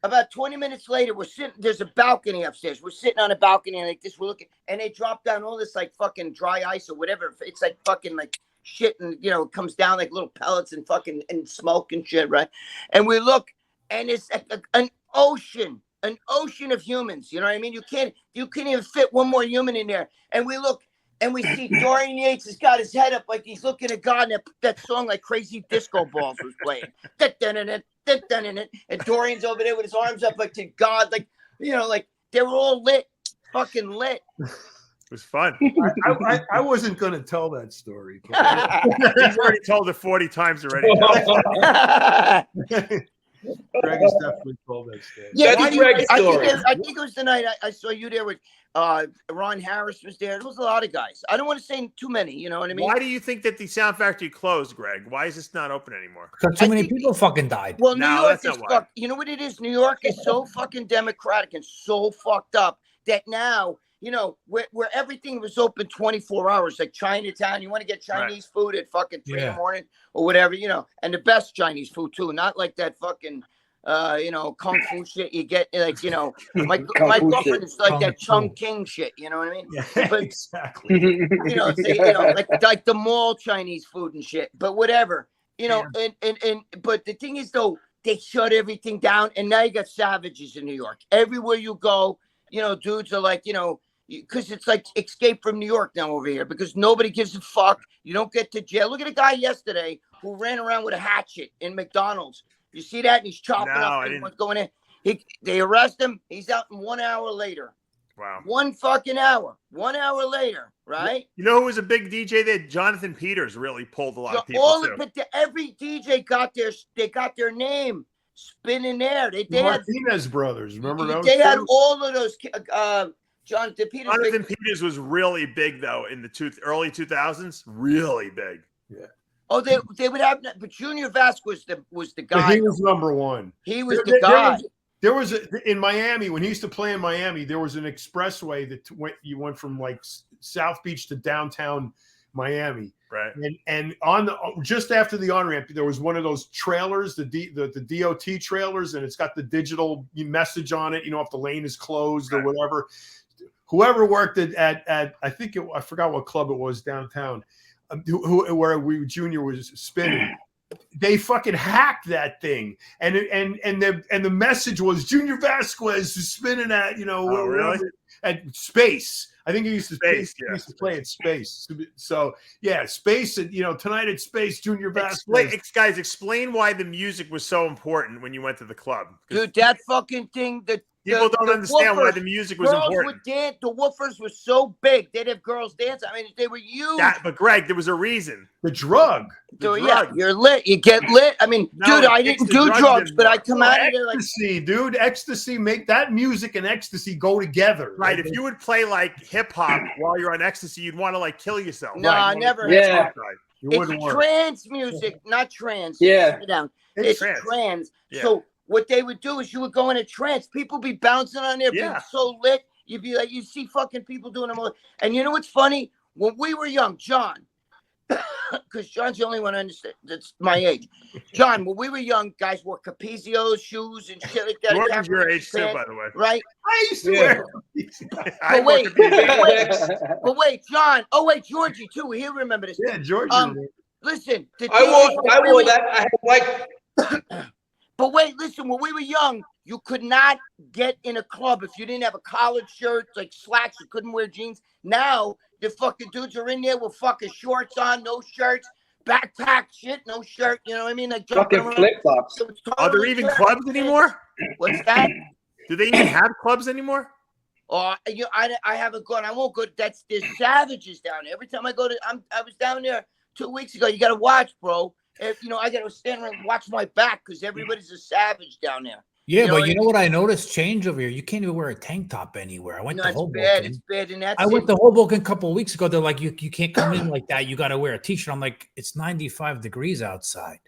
About 20 minutes later, we're sitting. There's a balcony upstairs. We're sitting on a balcony like this. We're looking, and they drop down all this like fucking dry ice or whatever. It's like fucking like shit, and you know, it comes down like little pellets and fucking and smoke and shit, right? And we look, and it's an ocean of humans. You know what I mean? You can't even fit one more human in there. And we look, and we see Dorian Yates has got his head up like he's looking at God, and that song like Crazy Disco Balls was playing. And Dorian's over there with his arms up like to God, like, you know, like they were all lit, fucking lit. It was fun. I wasn't going to tell that story. He's already told it 40 times already. Greg has definitely told that story. Yeah, That's Greg's story. I think it was the night I saw you there with Ron Harris was there. There was a lot of guys. I don't want to say too many, you know what I mean? Why do you think that the Sound Factory closed, Greg? Why is this not open anymore? Because too many people fucking died. Well, New York is fucked. You know what it is? New York is so fucking democratic and so fucked up that now, you know, where everything was open 24 hours, like Chinatown, you want to get Chinese food at fucking 3 in the morning or whatever, you know, and the best Chinese food too, not like that fucking kung fu shit. You get like, my fu girlfriend shit. is like Kung that fu. Chung King shit. You know what I mean? Yeah, But exactly. like the mall Chinese food and shit. But whatever, but the thing is though, they shut everything down, and now you got savages in New York. Everywhere you go, dudes are like, because it's like Escape from New York now over here, because nobody gives a fuck. You don't get to jail. Look at a guy yesterday who ran around with a hatchet in McDonald's. You see that? And he's chopping up everyone's going in. They arrest him. He's out in 1 hour later. Wow. 1 fucking hour. 1 hour later, right? You know who was a big DJ that Jonathan Peters really pulled a lot of people too. But every DJ got their name spinning there. They Martinez brothers, remember those? They had all of those. Jonathan Peters was really big though in the early 2000s. Really big. Yeah. Oh, they would have, but Junior Vasquez was the guy. But he was number one. He was the guy. There was in Miami, when he used to play in Miami, there was an expressway that you went from like South Beach to downtown Miami. Right. And on just after the on-ramp, there was one of those trailers, the DOT trailers, and it's got the digital message on it, if the lane is closed or whatever. Whoever worked at I forgot what club it was downtown, where Junior was spinning. They fucking hacked that thing, and the message was Junior Vasquez is spinning at really? At Space. I think he used to play at Space. So yeah, Space. And tonight at Space, Junior Vasquez. Guys, explain why the music was so important when you went to the club. Dude, that fucking thing. People don't understand why the music was important. The woofers were so big. They'd have girls dance. I mean, they were huge. But Greg, there was a reason. The drug. Yeah, you're lit. You get lit. I mean, dude, I didn't do drugs, but I come out of there like ecstasy, dude. Ecstasy, make that music and ecstasy go together. Right. If you would play like hip hop while you're on ecstasy, you'd want to like kill yourself. No, right? never. Yeah. It's trance music, not trance. Yeah. Sit down. It's trance. Yeah. So what they would do is you would go in a trance. People be bouncing on there, being so lit. You'd be like, you see fucking people doing them all. And you know what's funny? When we were young, John, because John's the only one that's my age. John, when we were young, guys wore Capizios, shoes, and shit like that. George's your age too, by the way. Right? I used to wear. But wait, John. Oh wait, Georgie too. He'll remember this. Yeah, Georgie. Listen, I wore that. I had like. But wait, listen. When we were young, you could not get in a club if you didn't have a collared shirt, like slacks. You couldn't wear jeans. Now the fucking dudes are in there with fucking shorts on, no shirts, backpack shit, no shirt. You know what I mean? Like fucking flip flops. So Are there even clubs anymore? What's that? Do they even have clubs anymore? Oh, I haven't gone. I won't go. There's savages down there. Every time I go I was down there 2 weeks ago. You got to watch, bro. If I got to stand around and watch my back because everybody's a savage down there. Yeah, but you know what I noticed? Change over here. You can't even wear a tank top anywhere. I went to Hoboken. It's bad. And I went to Hoboken a couple of weeks ago. They're like, you can't come in like that. You got to wear a t-shirt. I'm like, it's 95 degrees outside.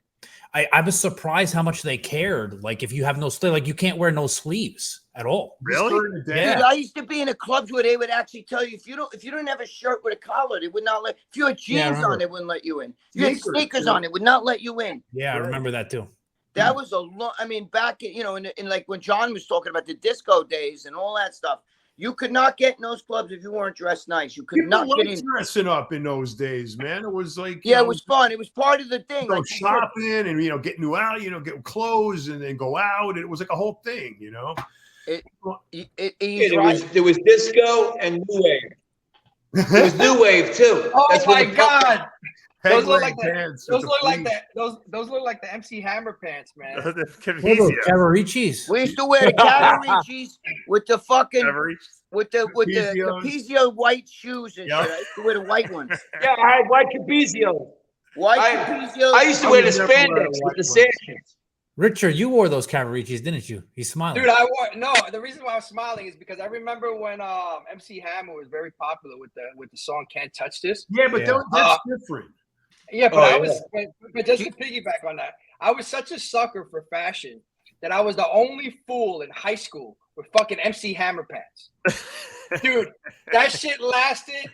I was surprised how much they cared. Like, if you have no sleeve, like you can't wear no sleeves at all. Really? Yeah. Dude, I used to be in a clubs where they would actually tell you if you don't have a shirt with a collar, they would not let. If you had jeans on, they wouldn't let you in. If you had sneakers on, it would not let you in. Yeah, I remember that too. That was a long. I mean, back in like when John was talking about the disco days and all that stuff. You could not get in those clubs if you weren't dressed nice. You could not get in. Dressing up in those days, man. It was like it was fun. It was part of the thing. Go shopping and get new out, get clothes and then go out. It was like a whole thing, There was disco and new wave. There was new wave too. Oh my God. Those look like the MC Hammer pants, man. The Cavaricis. We used to wear the Cavaricis with the fucking with the Capizio white shoes and shit. I used to wear the white ones. Yeah, I had white Capizio. Capizio. I used to wear the spandex with the sashes. Richard, you wore those Cavaricis, didn't you? He's smiling. Dude, I wore no. The reason why I was smiling is because I rember when MC Hammer was very popular with the song "Can't Touch This." Yeah, but that's different. Yeah, but but just to piggyback on that, I was such a sucker for fashion that I was the only fool in high school with fucking MC Hammer pants. Dude, that shit lasted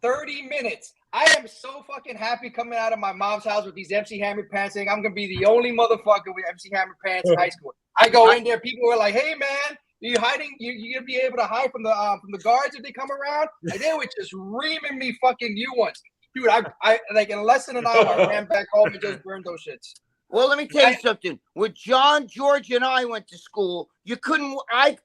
30 minutes. I am so fucking happy coming out of my mom's house with these MC Hammer pants saying I'm going to be the only motherfucker with MC Hammer pants in high school. I go in there, people were like, hey, man, you hiding? You're going to be able to hide from the guards if they come around? And they were just reaming me fucking new ones. Dude, I like in less than an hour, I ran back home and just burned those shits. Well, let me tell you something. When John, George, and I went to school, you couldn't. I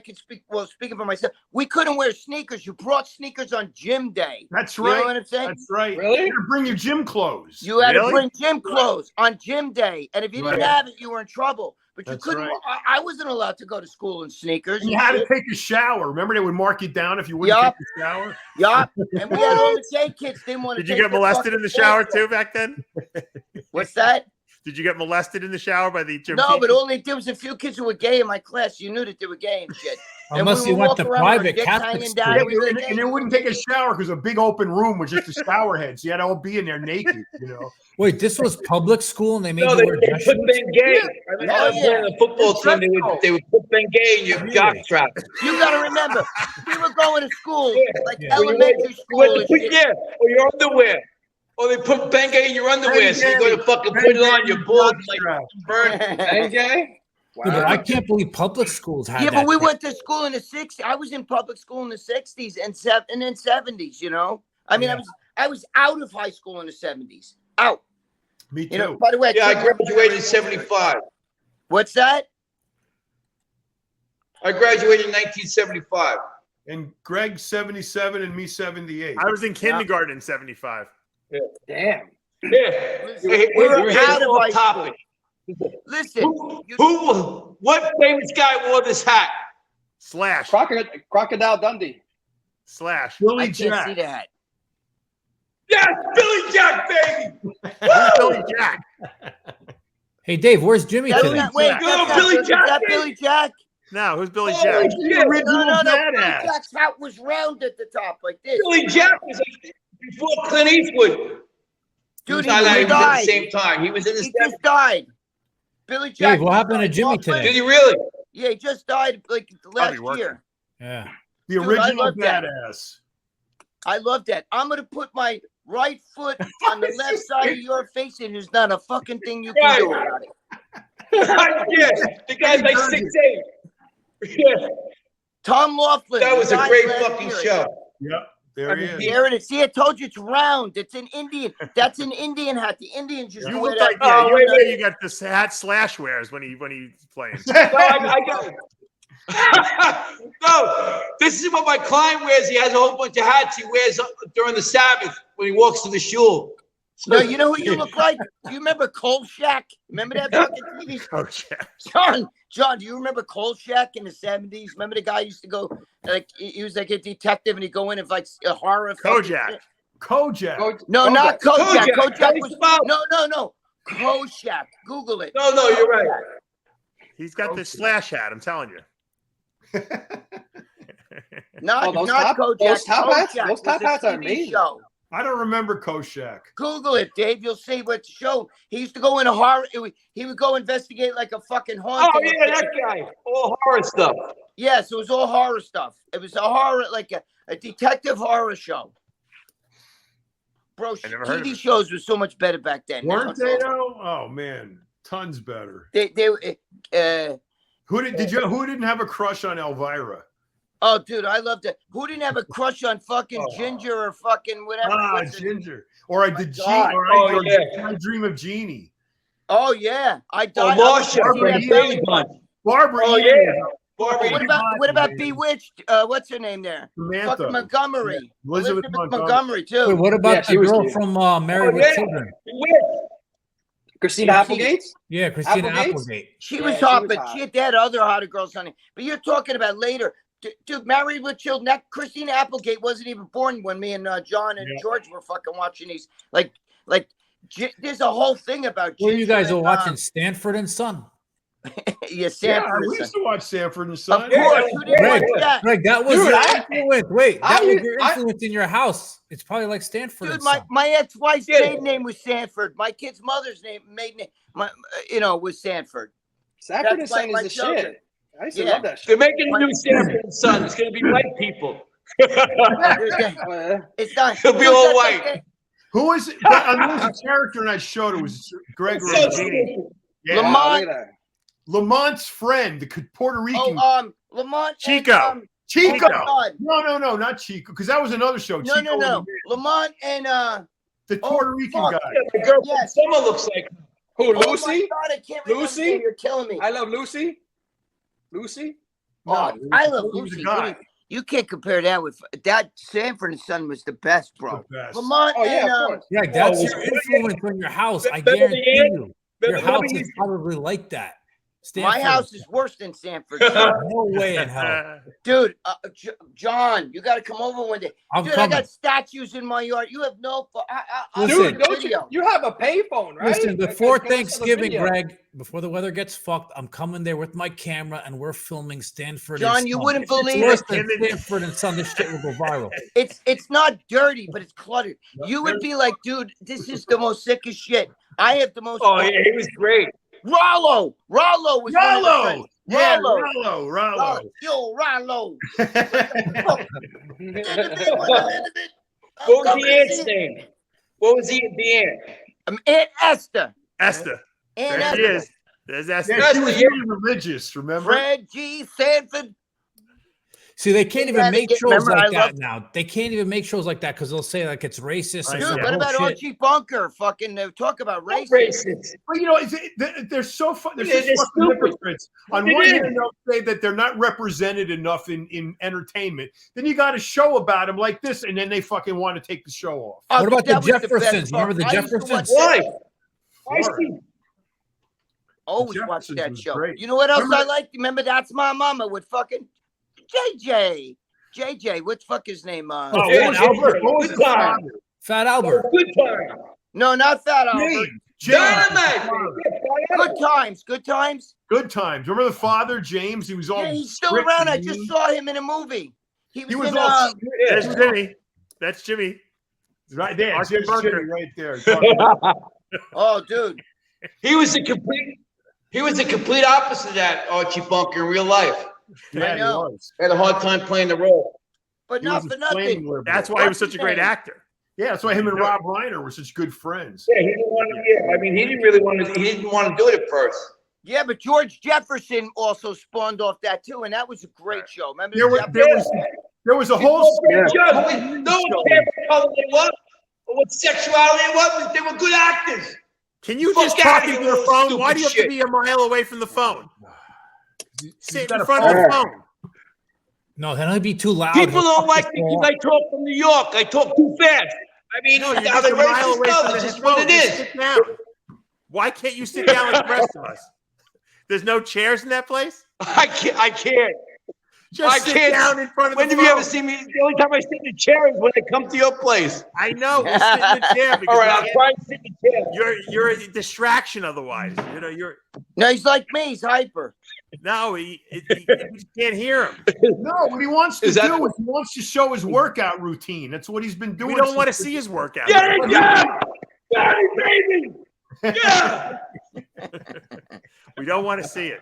could speak. Well, speaking for myself, we couldn't wear sneakers. You brought sneakers on gym day. That's right. You know what I'm saying? That's right. Really? You had to bring your gym clothes. You had to bring gym clothes on gym day, and if you didn't have it, you were in trouble. But you That's couldn't. right. I wasn't allowed to go to school in sneakers. And you had to take a shower. Remember, they would mark you down if you wouldn't take a shower. Yup. And we had all the gay kids didn't want to. Did you get molested in the shower too back then? What's that? Did you get molested in the shower by the gym? No, but only there was a few kids who were gay in my class. You knew that they were gay and shit. Unless you went to private Catholic school. And they wouldn't take a shower because a big open room was just a shower head. So you had to all be in there naked, you know. Wait, this was public school and they made No, you wear they dress put shoes? Bengay. I remember I was playing on the football team. They would put Bengay in your jockstrap. You got to remember, we were going to school, like Yeah. elementary school. And shit. Yeah, or your underwear. Or they put Bengay in your underwear, so you're going to fucking put it on your balls like burn. Bengay? Wow. Yeah, but I can't believe public schools had Yeah, that. but we went to school in the 60s. I was in public school in the 60s and then 70s, you know? I mean, I was out of high school in the 70s. Out. Me too. You know, by the way, Yeah, I graduated in 75. What's that? I graduated in 1975. And Greg 77 and me 78. I was in kindergarten in 75. Yeah. Damn. Yeah. We're out of high topic. school. Listen. What famous guy wore this hat? Slash. Crocodile Dundee. Slash. Billy I can't Jack. see that. Yes, Billy Jack, baby. Who's Billy Jack? Hey, Dave, where's Jimmy That's today? not, wait, Go, that's not- Billy is Jack, that baby. Billy Jack? No, who's Billy Holy Jack? shit. No. Billy badass. Jack's hat was round at the top like this. Billy Jack was like before Clint Eastwood. Dude, He was at the died. same time. He was in the He just died. Billy Dave, Jack. what happened to died. Jimmy Well, today? Did he really? Yeah, he just died like last working. year. Yeah. The Dude, I original love that. badass. I love that. I'm gonna put my right foot on the left side of your face, and there's not a fucking thing you can do about it. Yeah, the guy's like 6'8". Yeah, Tom Laughlin. that was a died great last fucking year. show. Yep. There he is. There it is. See, I told you it's round. It's an Indian. That's an Indian hat. The Indians used to You wear look that. like yeah, wait, you, you got this hat Slash wears when he's playing. No, I got it. No, this is what my client wears. He has a whole bunch of hats he wears during the Sabbath when he walks to the shul. No, you know who you look like? Do you remember Kolchak? Remember that fucking TV? Coach. John, do you remember Kolchak in the 70s? Remember the guy used to go, like, he was like a detective and he'd go in and like a horror. Kojak. Kojak. No, not Kojak. Kojak. Kojak was, no. Kolchak. Google it. No, you're right. He's got this Slash hat, I'm telling you. Not those Kojak. top hats? Kojak Those top was a hats are TV amazing. show. I don't remember Kojak. Google it, Dave. You'll see what show. He used to go in a horror. He would go investigate like a fucking haunting. Oh yeah, that guy. All horror stuff. Yes, it was all horror stuff. It was a horror, like a detective horror show. Bro, I never heard of TV it. shows were so much better back then. Weren't they though? Oh man, tons better. Who Who didn't have a crush on Elvira? Oh, dude, I loved it. Who didn't have a crush on fucking Ginger or fucking whatever? What's it? Ginger. Or I did God. I Dream of Jeannie. Oh yeah, I died. Marsha. Barbara. Oh Eden. yeah. Barbara. What about Bewitched? What's her name there? Samantha. Fucking Montgomery. Yeah. Elizabeth Montgomery too. Wait, what Yeah, about she the was girl cute. from Married with Children? Christina Applegate? Yeah, Christina Applegate? Applegate. She Yeah, was she hot, was but hot. she had that other hotter girls on it. But you're talking about later. Dude, Married with Children. That Christina Applegate wasn't even born when me and John and George were fucking watching these. There's a whole thing about. Well, you guys Ginger are and, watching Stanford and Son. Yeah, Sanford. we used to watch Sanford and Of Son. course, who didn't Greg, watch that? Greg, that was Dude, your I- influence. Wait, that I- was your I- influence in your house. It's probably like Stanford Dude, and Son. my ex-wife's Yeah. maiden name was Sanford. My kid's mother's maiden name, was Sanford. Sanford and That's Son my is the children. shit. I used to Yeah. love that They're shit. making a new Sanford and Son. It's going to be white people. It's not. He'll be all white. Who is it? There was a character in that show that was Gregory. Yeah. Lamont's friend, the Puerto Rican. Lamont. Chico. Chico. No, not Chico, because that was another show. No. Lamont and the Puerto Rican guy. Yes. Someone looks like Who? Oh Lucy? my God, I can't remember. Lucy? You're killing me. I love Lucy. Lucy? Oh, I love He was the Lucy. guy. You can't compare that with that. Sanford and Son was the best, bro. The best. Lamont Oh, yeah, and of course. Yeah, that's your influence on your house. I guarantee you. Your house is probably like that. my house is worse than Sanford. No way in hell. Dude, John, you got to come over one day. I'm Dude, coming. I got statues in my yard. You have no. Listen, Dude, don't you have a payphone, right? Listen, before Like, go to the Thanksgiving, video. Greg, before the weather gets fucked, I'm coming there with my camera and we're filming Stanford. John, and you Son. wouldn't If it's believe worse it. than Stanford and Son, this shit will go viral. It's not dirty, but it's cluttered. You would be like, dude, this is the most sickest shit. I have the most. Oh, yeah, he was great. Rollo was one of the friends. Yeah, Rollo. Rollo. Yo, Rollo. What was the aunt's name? What was the aunt? Aunt Esther. Esther. Aunt There she Esther. is. There's Esther. Yeah, she was really religious, remember? Fred G. Sanford. See, they can't even make shows remember, like I that love- now. They can't even make shows like that because they'll say like it's racist. Dude, or some Dude, what about bullshit. Archie Bunker? Fucking talk about race. Racist. But you know, they're so fun. There's They're such fucking stupid. hypocrites. On one hand, they'll say that they're not represented enough in entertainment. Then you got a show about them like this, and then they fucking want to take the show off. What about the That was best Jeffersons? You remember the part. I used to watch Jeffersons? that. Why? I see. Always The watch Jeffersons that was show. great. You know what else Remember- I like? Remember That's My Mama with fucking JJ. What the fuck his name? Oh, Yeah, what was Albert. what was Good his time. father? Fat Albert. Good time. No, not Fat Albert. James. Dynamite. Good times. Good times. Good times. Remember the father, James? He was all. Yeah, he's still strict around. and I just mean. saw him in a movie. He was, He was in. all. There's Jimmy. That's Jimmy. Right there. Archie There's Bunker. Jimmy right there. Oh, dude. He was the complete opposite of that Archie Bunker in real life. Yeah, I know. he was. Had a hard time playing the role. But He not was for a flaming nothing. liberal. That's why he was such a great actor. Yeah, that's why him and Rob Reiner were such good friends. Yeah, he didn't want to. Yeah, I mean, he didn't really want to. He didn't want to do it at first. Yeah, but George Jefferson also spawned off that too, and that was a great show. Remember? There was a whole. No one cared what color they were or what sexuality they were. They were good actors. Can you Fuck just outta talk here, into the little phone? Why do you have to stupid be a mile away from the phone? Sit got in a front of the phone. No, that'll be too loud. People don't like me because I talk from New York. I talk too fast. I mean, No, you're how just the a mile racists away know. from That's the just what phone. it Just is. sit down. Why can't you sit down like the rest of us? There's no chairs in that place? I can't. Just sit down in front of When the have phone. you ever seen me? The only time I sit in the chair is when I come to your place. I know. We'll sit in the chair because All right, I'll try and sit in the chair. you're a distraction otherwise. You know, No, he's like me. He's hyper. no, you can't hear him. No, what he wants to Is that- do is he wants to show his workout routine. That's what he's been doing. We don't want to since- see his workout. Get it, Got it, baby. Yeah. We don't want to see it.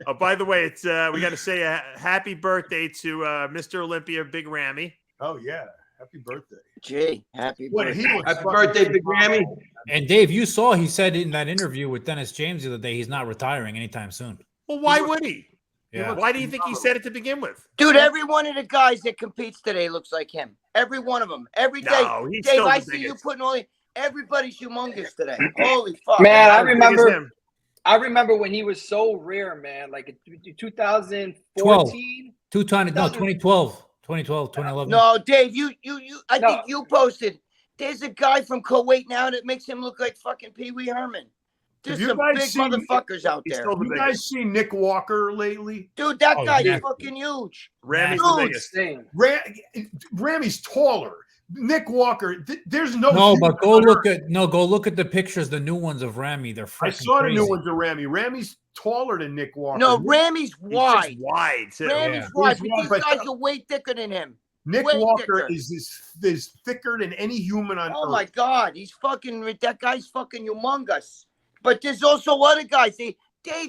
Oh, by the way, it's we got to say a happy birthday to Mr. Olympia, Big Ramy. Oh yeah, happy birthday! Gee, happy What birthday. he looks Happy fucking- birthday, Big Ramy. And Dave, you saw he said in that interview with Dennis James the other day he's not retiring anytime soon. Well, why would he? Yeah. Why do you think he said it to begin with? Dude, every one of the guys that competes today looks like him. Every one of them. Every day. No, he's Dave, still I the see you biggest. putting all the. Everybody's humongous today. Holy fuck. Man, I As big as remember. him. I remember when he was so rare, man. Like in 2014. 2012, 2011. No, Dave, I No. think you posted. There's a guy from Kuwait now that makes him look like fucking Pee Wee Herman. There's Have you some guys big seen- motherfuckers out He's there. still the You biggest. guys seen Nick Walker lately? Dude, that Oh, guy's yeah. fucking huge. Ramy's Dude. the biggest. Insane. Ramy's taller. Nick Walker, there's no. No, human but go on look earth. at the pictures, the new ones of Ramy. They're I freaking saw crazy. the new ones of Ramy. Ramy's taller than Nick Walker. No, Ramy's He's just wide. wide too. Ramy's Yeah. wide, He's but these wide, but- guys are way thicker than him. Nick way Walker thicker. is thicker than any human on Oh earth. my God, he's fucking. That guy's fucking humongous. But there's also other guys. Dave,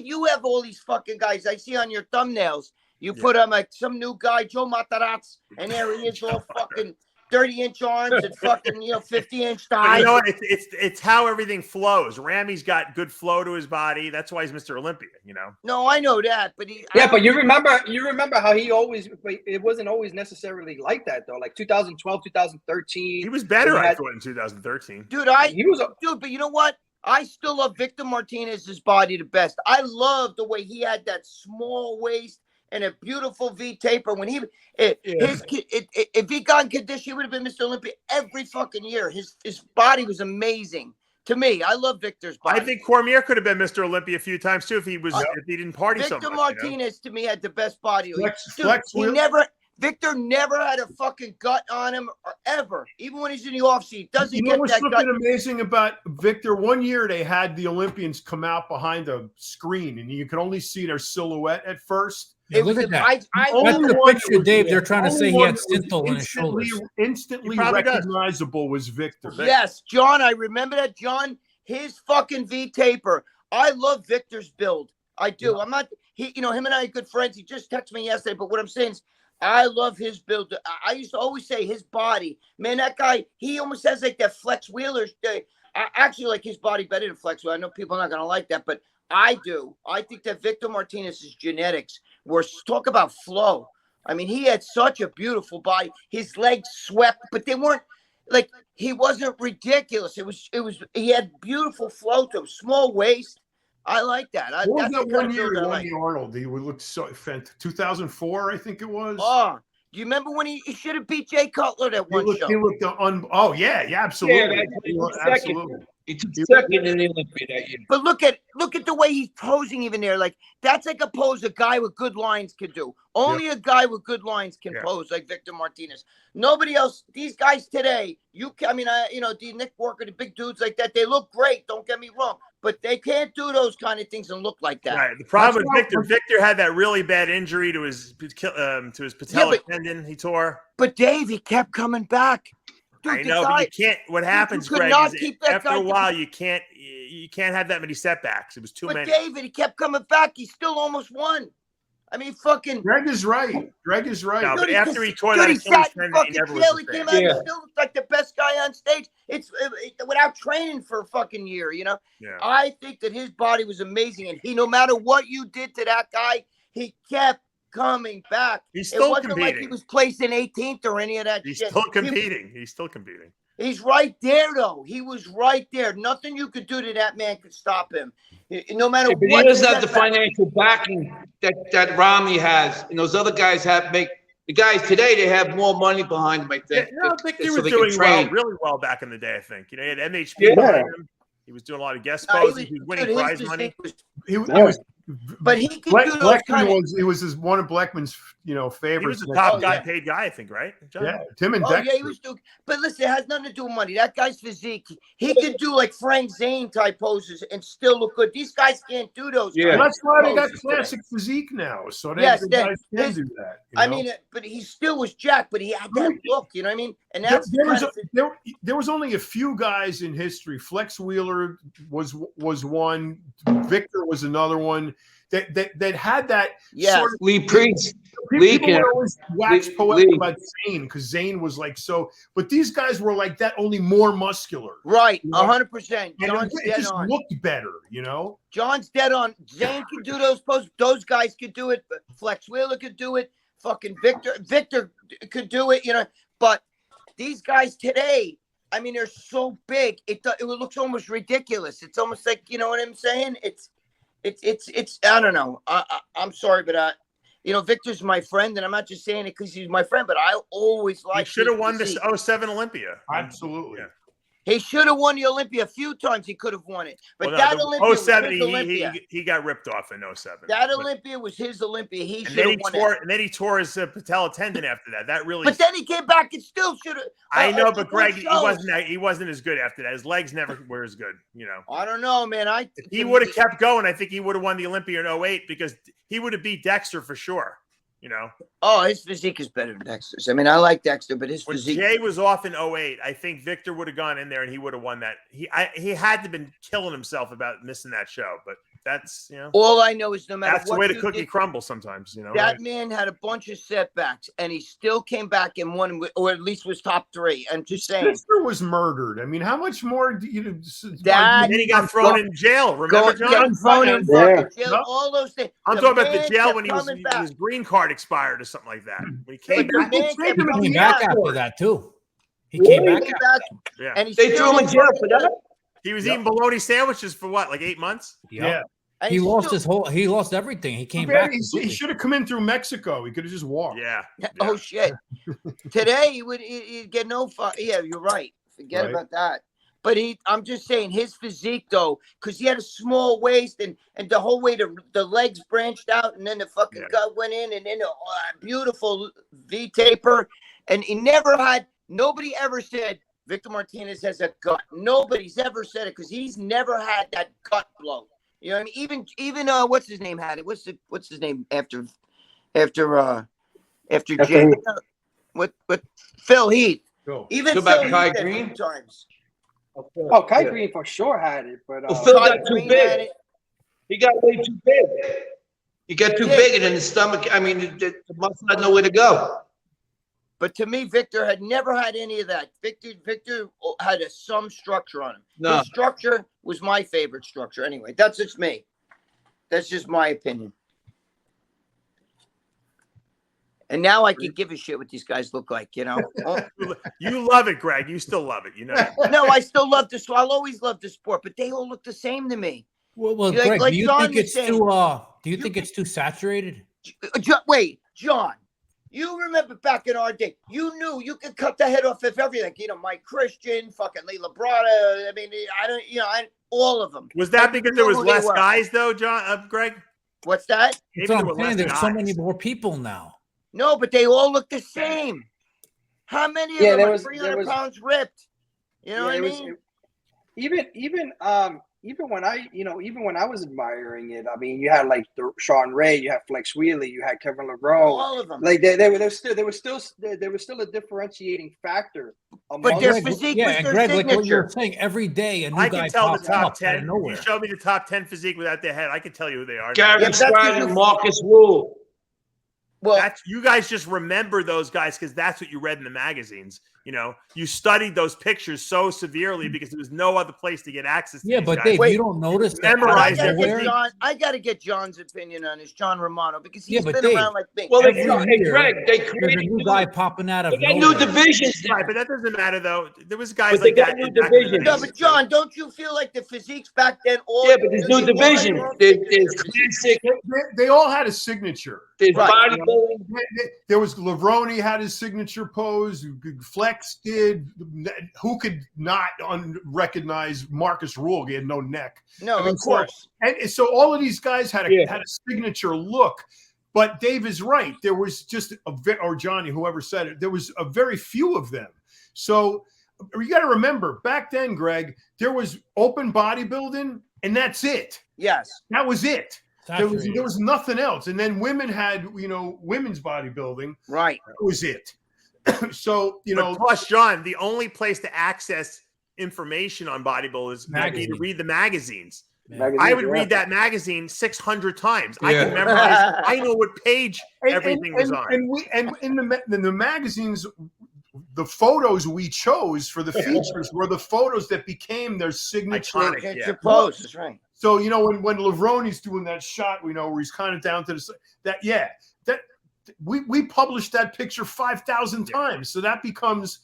you have all these fucking guys I see on your thumbnails. You put him like some new guy, Joe Matarazzo, and there he is, all fucking 30-inch arms and fucking 50-inch thighs. You know, it's how everything flows. Ramy's got good flow to his body. That's why he's Mr. Olympia. You know. No, I know that, but but you remember how he always. It wasn't always necessarily like that though. Like 2012, 2013. He was better, I thought, in 2013. Dude, but you know what? I still love Victor Martinez's body the best. I love the way he had that small waist and a beautiful V taper. When if he got in condition, he would have been Mr. Olympia every fucking year. His body was amazing to me. I love Victor's body. I think Cormier could have been Mr. Olympia a few times too if he didn't party so much. Victor Martinez to me had the best body. Flex Victor never had a fucking gut on him or ever. Even when he's in the offseason, doesn't you get know what's that something gut. amazing about Victor? One year they had the Olympians come out behind a screen, and you could only see their silhouette at first. Yeah, look at that. I That's the picture, Dave. They're trying to say he had Stintel in his shoulders. Instantly recognizable was Victor. Yes, John, I remember that. John, his fucking V taper. I love Victor's build. I do. Yeah. I'm not. Him and I are good friends. He just texted me yesterday. But what I'm saying is, I love his build. I used to always say his body. Man, that guy, he almost has like that Flex Wheeler. I actually like his body better than Flex Wheeler. I know people are not going to like that, but I do. I think that Victor Martinez's genetics were, talk about flow. I mean, he had such a beautiful body. His legs swept, but they weren't like, he wasn't ridiculous. He had beautiful flow to him, small waist. I like that. What was that one year he won the Arnold? He looked so fantastic. 2004, I think it was. Oh, do you remember when he should have beat Jay Cutler that one show? He looked absolutely. Absolutely. He took second in the Olympia that year. But look at the way he's posing even there. Like, that's like a pose a guy with good lines can do. Only a guy with good lines can pose like Victor Martinez. Nobody else. These guys today, the Nick Walker, the big dudes like that, they look great. Don't get me wrong. But they can't do those kind of things and look like that. Right. The problem with Victor had that really bad injury to his patella tendon he tore. But Dave, he kept coming back. Dude, I know, but you can't. What happens, Greg, is after a while you can't have that many setbacks. It was too many. But David, he kept coming back. He still almost won. I mean, fucking. Greg is right. No, but after he tore that Achilles tendon, he never was the same. He still looked like the best guy on stage. It's without training for a fucking year, Yeah. I think that his body was amazing, and no matter what you did to that guy, he kept coming back. He's still competing. It wasn't like he was placing 18th or any of that shit. He's still competing. He's still competing. He's right there, though. He was right there. Nothing you could do to that man could stop him. No matter what. He doesn't have the financial backing that Ramy has, and those other guys have. The guys today, they have more money behind them, I think. I think he was doing really well back in the day, I think. He had MHP behind him. He was doing a lot of guest poses. He was winning prize money. But he could do those kind of. He was one of Blackman's, favorites. He was the top paid guy, I think, right? John? Yeah, Tim and Dexter. Yeah, he was doing. But listen, it has nothing to do with money. That guy's physique. He could do like Frank Zane type poses and still look good. These guys can't do those. Yeah, that's why they got classic physique now. So the guys can do that. I mean, but he still was jacked, but he had that look. You know what I mean? And that's there was only a few guys in history. Flex Wheeler was one. Victor was another one that had that. Yeah, sort of, Lee Priest. People would always wax poetic about Zane because Zane was like so, but these guys were like that, only more muscular. Right, 100%. John's it just looked better, John's dead on. Zane could do those poses. Those guys could do it. But Flex Wheeler could do it. Fucking Victor could do it. But these guys today, I mean, they're so big. It looks almost ridiculous. It's almost like, you know what I'm saying? It's I don't know. I'm sorry, but Victor's my friend, and I'm not just saying it because he's my friend, but I always liked. He should have won this 07 Olympia. Absolutely. Yeah. He should have won the Olympia a few times. He could have won it, but that Olympia 07, was his Olympia. he got ripped off in 07. That Olympia was his Olympia. He should have won it. And then he tore his patella tendon after that. That really. But then he came back and still should have. I know, but Greg, he wasn't as good after that. His legs never were as good. I don't know, man. If he would have kept going, I think he would have won the Olympia in 08 because he would have beat Dexter for sure. Oh, his physique is better than Dexter's. I mean, I like Dexter, but his physique. When Jay was off in 08, I think Victor would have gone in there and he would have won that. He had to have been killing himself about missing that show, but that's, you know, all I know is no matter that's the what way the you cookie did, crumbles sometimes, you know. that man had a bunch of setbacks, and he still came back and won, or at least was top 3. I'm just saying. Sister was murdered. I mean, how much more do you? That- And then he got thrown in jail. Remember, John? Getting thrown in Yeah. fucking jail, all those things. I'm The talking about the man jail kept when coming back. his green card expired or something like that. When he came But back. the man They kept him coming Came back back. after that too. He Really? came back. Came back, Yeah. and he They still threw him in jail for that? He was eating bologna sandwiches for what, like 8 months? Yeah. And He he's lost still- his whole. He lost everything. He came Too back. bad he should have come in through Mexico. He could have just walked. Yeah. Oh shit! Today he'd get no fuck. Yeah, you're right. Forget Right. about that. But I'm just saying his physique though, because he had a small waist and the whole way the legs branched out, and then the fucking gut went in, and then a beautiful V taper, and he never had. Nobody ever said Victor Martinez has a gut. Nobody's ever said it because he's never had that gut blow. You know what I mean? Even what's his name had it? What's his name after Jay? What Phil Heath? Go. Even So Phil about Heath Kai had Green? times. Oh, Kai Green for sure had it, but Well, Phil Kai got too Green had big. it. He got way too big. He got too Yeah. big, and then the stomach. I mean, the muscle had nowhere to go. But to me, Victor had never had any of that. Victor had some structure on him. No. His structure was my favorite structure. Anyway, that's just me. That's just my opinion. And now I can give a shit what these guys look like, you know. You love it, Greg. You still love it, you know. No, I still love this. I'll always love the sport, but they all look the same to me. Well, Like- Greg, like do you John think was it's saying, too? Do you you think can- it's too saturated? Wait, John. You remember back in our day, you knew you could cut the head off of everything. You know, Mike Christian, fucking Lee Labrada. I mean, all of them. Was that And you because there knew was who they less were. guys, though, Greg? What's that? Maybe That's there what were I'm saying. less There's so many guys. more people now. No, but they all look the same. How many of Yeah, them there are was- 300 pounds ripped? You know what I it was- mean? even when I was admiring it, I mean, you had like Sean Ray, you had Flex Wheeler, you had Kevin LeBron. All of them. Like there was still a differentiating factor. But their amongst- physique Yeah, was and their Greg, like what you signature. were saying, every day a new I guy can tell the pops top up out 10. of If nowhere. you show me the top 10 physique without their head, I can tell you who they are. Gary Yeah, but that's Stridon, because- Marcus Rule. Well, That's you guys just remember those guys because that's what you read in the magazines. You know, you studied those pictures so severely because there was no other place to get access to Yeah, these but guys. Dave, Wait, you don't notice that. but memorize out of their nowhere- I got to get John's opinion on this, John Romano, because he's Yeah, but been Dave, around like me. Well, Every hey, year, Greg, they There's a created new guy popping out of They got nowhere. new divisions. Right, but that doesn't matter though. There was guys But they like got that. new in back in the divisions. No, days. but John, don't you feel like the physiques back then? All Yeah, but there's new they all had divisions. their own There's signature. classic. They all had a signature. There's Right. bodybuilding. There was Lavroni had his signature pose. Flex did. Who could not recognize Marcus Rule? He had no neck. No, I mean, of course. And so all of these guys had Yeah. a signature look. But Dave is right. There was just or Johnny, whoever said it, there was a very few of them. So you got to remember, back then, Greg, there was open bodybuilding, and that's it. Yes. That was it. There Saturated. was nothing else. And then women had, women's bodybuilding. Right. That was it. So, But plus, John, the only place to access information on bodybuilders would be to read the magazines. I would read that magazine 600 times. I can memorize. I know what page everything was on. And in the magazines, the photos we chose for the features were the photos that became their signature. Iconic. It's Yeah. your pose. That's right. So when Lavroni's doing that shot, where he's kind of down to that we published that picture 5,000 times. So that becomes,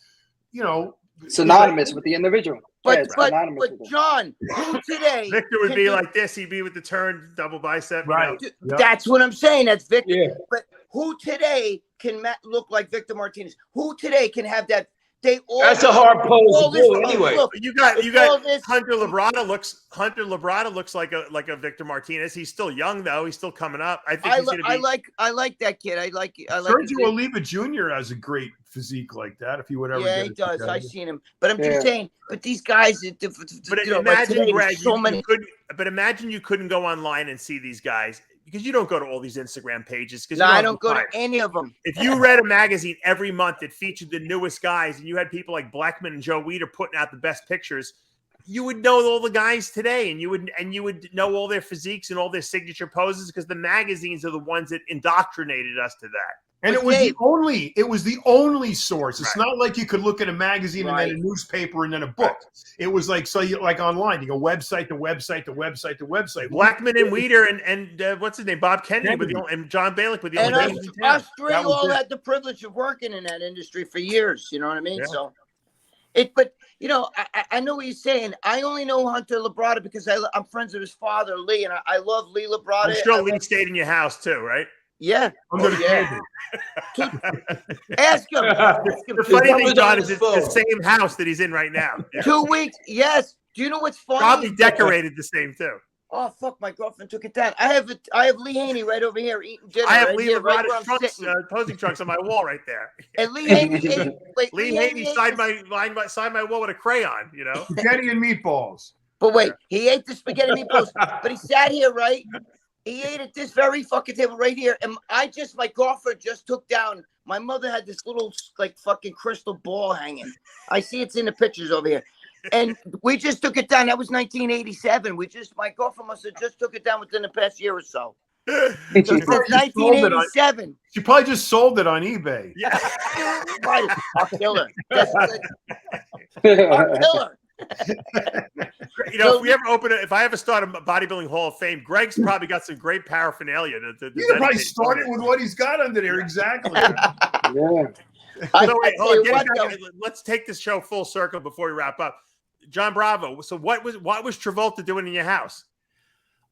synonymous with the individual. But Yeah, it's synonymous with it. John, who today? Victor would can be do- like this. He'd be with the turn double bicep. Right. You know. Yeah. That's what I'm saying. That's Victor. Yeah. But who today can look like Victor Martinez? Who today can have that? They all. That's a hard pose all to this- do anyway. Look, You got all this- Hunter Labrada looks like a Victor Martinez. He's still young though. He's still coming up. I think he's going to be. I like that kid. I like Sergio Oliva Jr. has a great physique like that. If he would ever, Yeah, get he it does. together. I've seen him. But I'm just saying. But these guys, But like imagine, today, Greg, there's so many. imagine you couldn't go online and see these guys because you don't go to all these Instagram pages. No, I don't go to any of them. If you read a magazine every month that featured the newest guys, and you had people like Blackman and Joe Weider putting out the best pictures, you would know all the guys today, and you would know all their physiques and all their signature poses because the magazines are the ones that indoctrinated us to that. And it was the only source. It's not like you could look at a magazine and then a newspaper and then a book. It was like, like online, you go website to website to website to website. Blackman and Weeder and what's his name? Bob Kennedy and John Balick with the and only us three all had the privilege of working in that industry for years. You know what I mean? Yeah. So but you know, I know what he's saying. I only know Hunter Labrada because I'm friends with his father, Lee, and I love Lee Labrada. I'm sure Lee stayed in your house too, right? Yeah. Yeah. Ask him. The funny thing, John, is it's the same house that he's in right now. Yeah. 2 weeks. Yes. Do you know what's funny? Probably decorated the same too. Oh fuck! My girlfriend took it down. I have Lee Haney right over here eating dinner. I have right Lee here, right Labrada's trunks, posing trunks on my wall right there. And Lee Haney, Lee Haney signed my wall with a crayon. You know, spaghetti and meatballs. But wait, he ate the spaghetti meatballs. But he sat here, right? He ate at this very fucking table right here, and my girlfriend just took down. My mother had this little like fucking crystal ball hanging. I see it's in the pictures over here. And we just took it down. That was 1987. My girlfriend must have just took it down within the past year or so. So since 1987. She probably just sold it on eBay. Yeah. I'll kill her. I'll kill her. You know, if I ever start a bodybuilding Hall of Fame, Greg's probably got some great paraphernalia. You could probably start it with what he's got under there. Exactly. Yeah. So wait, hold on. Let's take this show full circle before we wrap up. John Bravo. So what was Travolta doing in your house?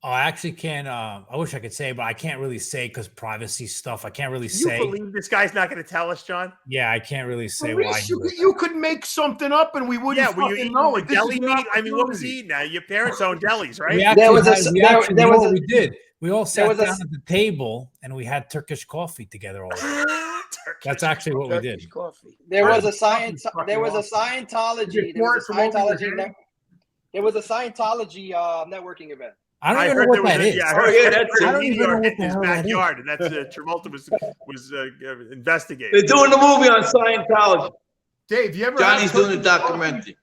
Oh, I actually can't. I wish I could say, but I can't really say because privacy stuff. I can't really say. You believe this guy's not going to tell us, John? Yeah, I can't really say why. You could make something up and we wouldn't. Yeah, were you eating know. deli meat? I mean, what was he eating? Now your parents own delis, right? We did. We all sat down at the table and we had Turkish coffee together all day. That's actually what we did. Coffee. There was a Scientology. There was a Scientology networking event. I don't even know what that is. Yeah, that's in New York in his backyard, and that's Travolta was investigating. They're doing the movie on Scientology. Dave, you ever? Johnny's doing the documentary.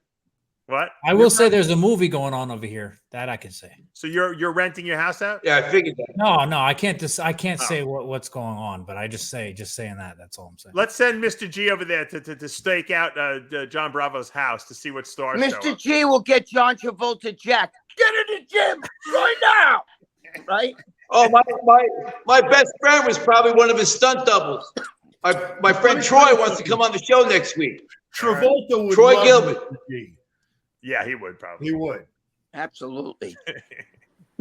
What? I will say there's a movie going on over here. That I can say. So you're renting your house out? Yeah, I figured that. No, I can't say what's going on, but I just saying that. That's all I'm saying. Let's send Mr. G over there to stake out John Bravo's house to see what stars. Mr. G will get John Travolta jacked. Get in the gym right now. Right? Oh, my best friend was probably one of his stunt doubles. My friend Troy wants to come on the show next week. Travolta would. Troy Gilbert. Yeah, he would probably. He would. Absolutely.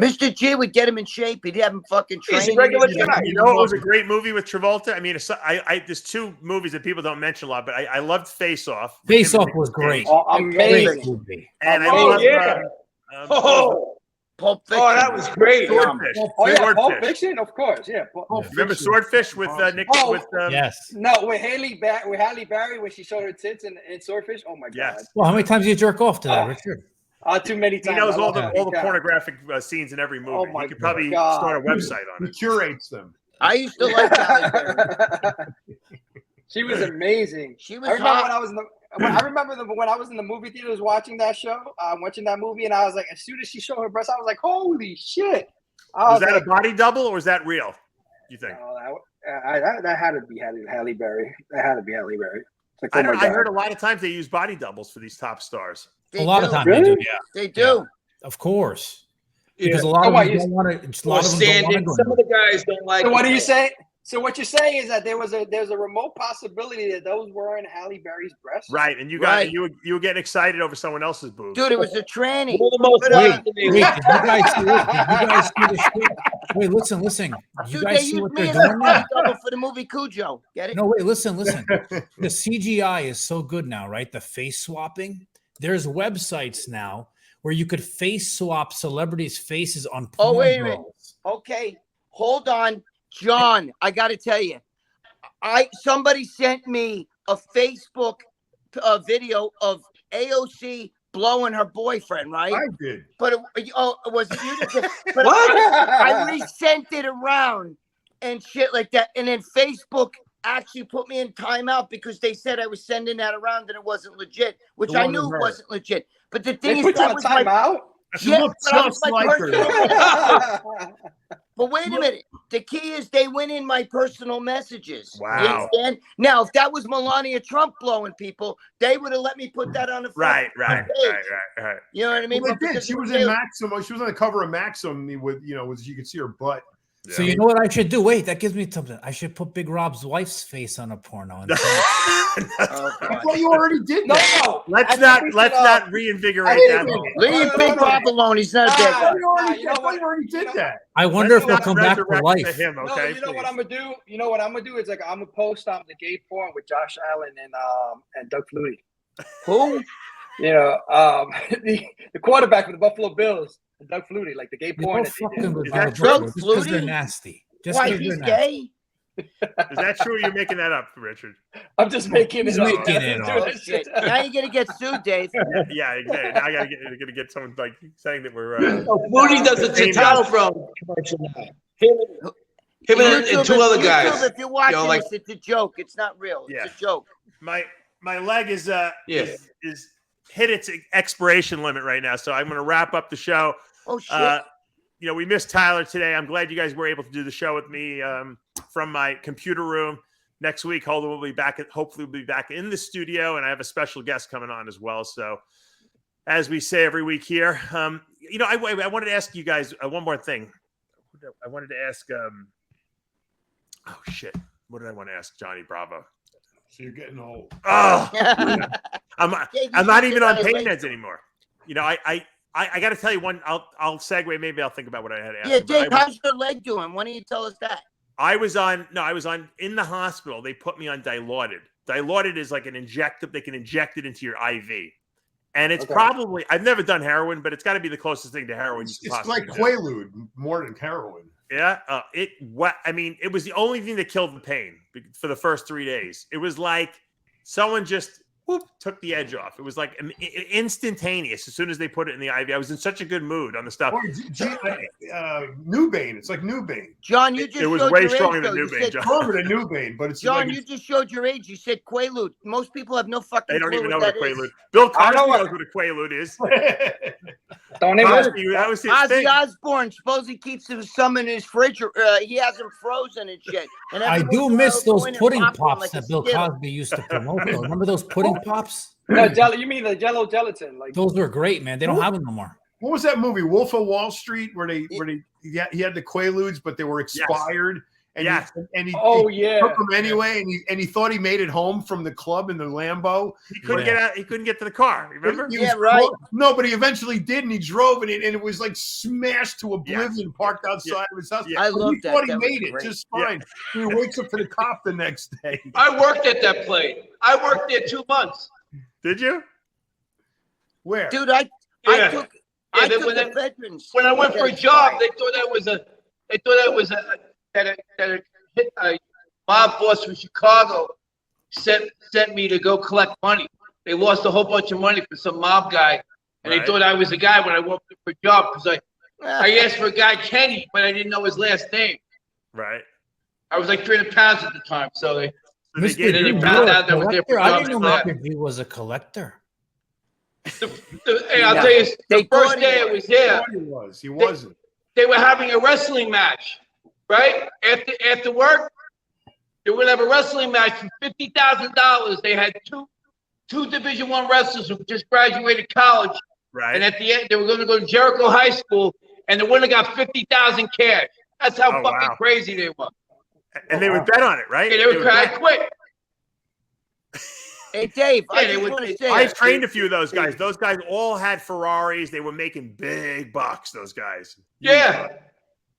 Mr. G would get him in shape. He'd have him fucking train. He's a regular guy. You know, it was a great movie with Travolta. I mean, there's two movies that people don't mention a lot, but I loved Face Off. Face Off was great. Oh, amazing. And I love Pulp Fiction. Oh, that was great. Swordfish. Oh yeah, Pulp Fiction, of course. Yeah. Remember Swordfish with Nick? Yes. No, with Halle Berry when she showed her tits in Swordfish. Oh my god. Yes. Well, how many times do you jerk off to that, Richard? Too many times. He knows all the pornographic scenes in every movie. Oh my he could probably God. start a website on it. He curates them. I used to like Halle Berry. She was amazing. She was I remember hot. when I was in the movie theaters watching that show, watching that movie, and I was like, as soon as she showed her breast, I was like, holy shit. Was that a body double or was that real? You think? That had to be Halle Berry. That had to be Halle Berry. Like, I heard a lot of times they use body doubles for these top stars. They a lot do. of times they do. Yeah, They do. Yeah. Of course. Because a lot of them don't want to. Some of the guys don't like. So what do you say? So what you're saying is that there's a remote possibility that those weren't Halle Berry's breasts, right? And you got you were getting excited over someone else's boobs. Dude, it was a tranny. Wait, did you guys see the shit? Wait, listen. You Dude, guys they see used what me they're as a doing now? double for the movie Cujo. Get it? No, wait, listen. The CGI is so good now, right? The face swapping. There's websites now where you could face swap celebrities' faces on porn. Oh, wait a minute. Okay, hold on. John, I got to tell you, somebody sent me a Facebook video of AOC blowing her boyfriend, right? I did. But was it you? But I resent it around and shit like that. And then Facebook actually put me in timeout because they said I was sending that around and it wasn't legit, which I knew it wasn't legit. But the thing They is, put you that on was my timeout. She yeah, looked but that was just my like her. personal. But wait a minute. The key is they went in my personal messages. Wow. You understand? Now, if that was Melania Trump blowing people, they would have let me put that on the Right. page. You know what I mean? Well, But they did. because She it was was in Maxim. She was on the cover of Maxim with, you could see her butt. So you know what I should do? Wait, that gives me something. I should put Big Rob's wife's face on a porno. And Oh, God. Well, you already did that. No. Let's not reinvigorate that. Leave Big Rob alone. He's not a bad guy. You already did that. I wonder if Let's he'll come not back to resurrect life. him, No, okay? you know what I'm gonna do? You know what I'm gonna do is like I'm gonna post the gay porn with Josh Allen and Doug Flutie. Who? You know, the quarterback for the Buffalo Bills, Doug Flutie, like the gay porn. Don't fucking with Is that Doug true? because they're Flutie? nasty. Just Why, 'cause he's they're nasty. gay? Is that true? Or you're making that up, Richard? I'm just making He's it up. making it Dude, up. that's Shit. just- Now you're gonna get sued, Dave. Yeah, exactly. Now I gotta get someone like saying that we're. Moody does a testosterone commercial now. Him and two other guys. YouTube, if you're watching like- this, it's a joke. It's not real. Yeah. It's a joke. My leg is hit its expiration limit right now, so I'm going to wrap up the show. Oh shit. We missed Tyler today. I'm glad you guys were able to do the show with me from my computer room. Next week, hopefully we'll be back in the studio, and I have a special guest coming on as well. So, as we say every week here, I wanted to ask you guys one more thing. I wanted to ask. Oh shit! What did I want to ask Johnny Bravo? So you're getting old. Oh, I'm not even on pain Wait. meds anymore. I got to tell you one. I'll segue. Maybe I'll think about what I had to ask. Yeah, you, but Dave, how's your leg doing? Why don't you tell us that? I was on in the hospital. They put me on Dilaudid. Dilaudid is like an injectable. They can inject it into your IV. And it's probably, I've never done heroin, but it's got to be the closest thing to heroin. It's like Quaalude more than heroin. Yeah. It was the only thing that killed the pain for the first 3 days. It was like someone just took the edge off. It was like instantaneous as soon as they put it in the IV. I was in such a good mood on the stuff. Nubane. It's like Nubane. John, you just It was showed way your stronger age, than though. You Nubane, said- John. Stronger than Nubane, but it's John, like you just showed your age. You said Quaalude. Most people have no fucking They don't clue even know what what a that Quaalude. is. Bill I know Cosby what- knows what a Quaalude is. Don't even. Cosby, that was his Ozzy thing. Osbourne supposedly keeps some in his fridge. He has them frozen and shit. And I every do once in a miss while, those go in and pudding pop one pops like a that Bill Skittle. Cosby used to promote. Though. Remember those pudding pops? No, you mean the Jello gelatin? Like Those were great, man. They don't have them no more. what was that movie, Wolf of Wall Street, where he had the Quaaludes, but they were expired. And Yes. he yeah. took them anyway, and he thought he made it home from the club in the Lambo. He couldn't get out. He couldn't get to the car. Remember? He Yeah, was right. No, but he eventually did, and he drove, and it was like smashed to oblivion, parked outside of his house. Yeah. I But love he that. thought he That was made it great. just fine. He wakes up to the cop the next day. I worked at that place. I worked there 2 months. Did you? Where? Dude, I Yeah. took Yeah, the veterans. When I went for a job, they thought I was a mob boss from Chicago sent me to go collect money. They lost a whole bunch of money for some mob guy, and Right. they thought I was the guy when I went for a job because I asked for a guy Kenny, but I didn't know his last name. Right. I was like 300 pounds at the time, so they So they Mr. gave G, you you you found were a out that was there for collector? I jobs didn't know like Mr. G was a collector. Hey, I'll tell you, They the first thought he day I was. was here, He was. He wasn't. they were having a wrestling match, right? After work, they were gonna have a wrestling match for $50,000. They had two Division I wrestlers who just graduated college, Right. and at the end, they were going to go to Jericho High School, and the winner got $50,000 cash. That's how Oh, fucking wow. crazy they were. And they would bet on it, right? Yeah, they were would I bet. quit. Hey, Dave, Yeah, I they just would- want to say, I trained a few of those guys. Those guys all had Ferraris. They were making big bucks, those guys. Yeah.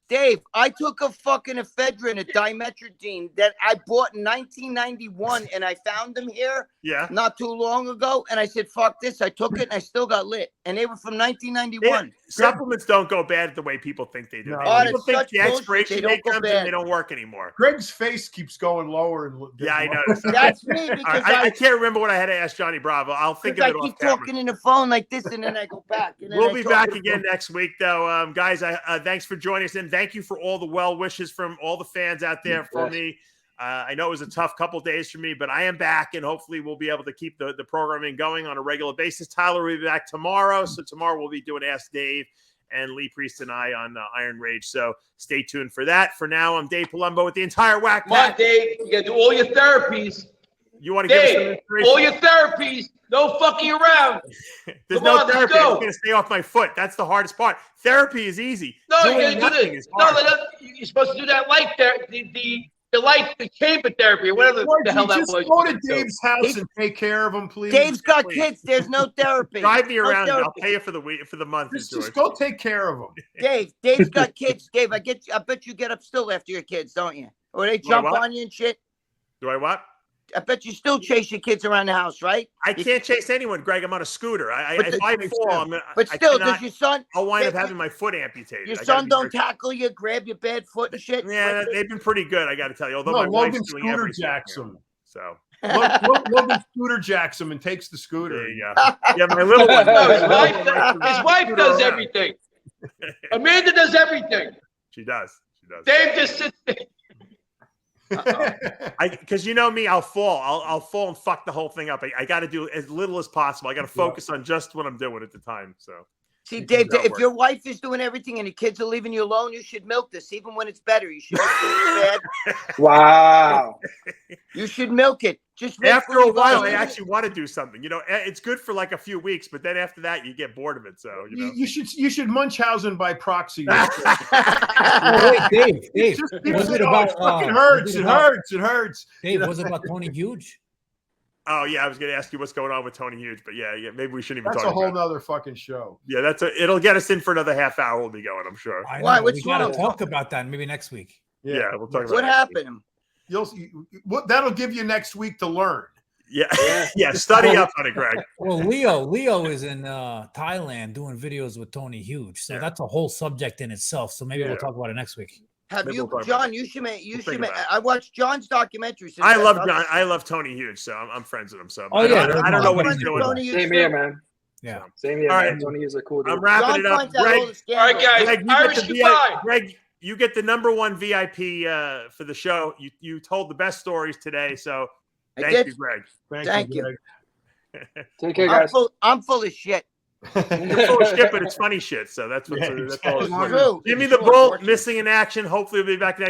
Dave, I took a fucking ephedrine, a dimetrodine that I bought in 1991, and I found them here Yeah. not too long ago, and I said, fuck this. I took it, and I still got lit. And they were from 1991. Supplements don't go bad the way people think they do. No. Oh, People that's think such the bullshit. expiration They don't date go comes bad. and they don't work anymore. Greg's face keeps going lower and Yeah, I noticed. That's me because I can't remember what I had to ask Johnny Bravo. I'll think of I it off keep camera. talking in the phone like this, and then I go back. And then We'll I be talk back to the again phone. next week, though. Guys, thanks for joining us, and thank you for all the well wishes from all the fans out there for me. I know it was a tough couple days for me, but I am back, and hopefully we'll be able to keep the programming going on a regular basis. Tyler will be back tomorrow, so tomorrow we'll be doing Ask Dave and Lee Priest and I on Iron Rage. So stay tuned for that. For now, I'm Dave Palumbo with the entire Whack Come on, Pack. Dave. You got to do all your therapies. You want to give us some Dave, inspiration? all your therapies. No fucking around. There's Come no on, let's therapy. go. I'm going to stay off my foot. That's the hardest part. Therapy is easy. No, Doing you're gonna do nothing this. is hard. No, you're supposed to do that light therapy, the chamber therapy, or whatever the hell that just was. go to Dave's house and take care of him, please. Dave's got Please. kids. There's no therapy. Drive me No around. therapy. I'll pay you for the week, for the month. Just go take care of him. Dave's got kids. Dave, I bet you get up still after your kids, don't you? Or they Do I jump what? on you and shit. Do I what? I bet you still chase your kids around the house, right? I can't chase anyone, Greg. I'm on a scooter. If I fall, But still, does your son? I'll wind up having my foot amputated. Your I gotta son be don't very- tackle you, grab your bad foot and shit. Yeah, they've been pretty good. I got to tell you. Although No, my Logan wife's doing scooter everything. jacks him. So Logan scooter jacks him and takes the scooter. there you go. Yeah, my little one. No, his wife does everything. Amanda does everything. She does. She does. Dave just sits there. Because you know me, I'll fall. I'll fall and fuck the whole thing up. I got to do as little as possible. I got to focus on just what I'm doing at the time. So See, Dave, if your wife is doing everything and the kids are leaving you alone, you should milk this, even when it's better. You should milk it bad. Wow. You should milk it. Just make after sure a you while, guys- I actually want to do something. You know, it's good for like a few weeks, but then after that, you get bored of it. So you know, You should Munchausen by proxy. Oh, wait, Dave, Just was it it about? fucking hurts. It hurts. Dave, was it about Tony Huge? oh yeah, I was going to ask you what's going on with Tony Hughes, but yeah, maybe we shouldn't even That's talk a whole about it. nother fucking show. Yeah, it'll get us in for another half hour. We'll be going, I'm sure. I Why? know, What's we gotta wrong? talk about that maybe next week. Yeah, we'll talk about What it. happened? That'll give you next week to learn. Yeah, yeah. Study up on it, Greg. Well, Leo is in Thailand doing videos with Tony Huge, so that's a whole subject in itself. So maybe we'll talk about it next week. Have Maybe you, we'll talk John? about You should make. You We'll should think make. about it. I watched John's documentary. I love John. I love Tony Hughes, so I'm friends with him. So Oh, I yeah, don't know what he's Tony doing. Tony Hughes Same here, man. Yeah. Same here, All man. right. Tony is a cool dude. I'm wrapping John it up. finds out all Greg, the All scandals. right, guys. Greg, Irish goodbye. Greg, you get the #1 VIP for the show. You told the best stories today, so I thank did. you, Greg. Thank you. Greg. Take care, guys. I'm full of shit. You're full of shit, but it's funny shit. So that's Yeah, that's all. exactly. It's True. Jimmy the True, Bull unfortunately. missing in action. Hopefully, we'll be back next.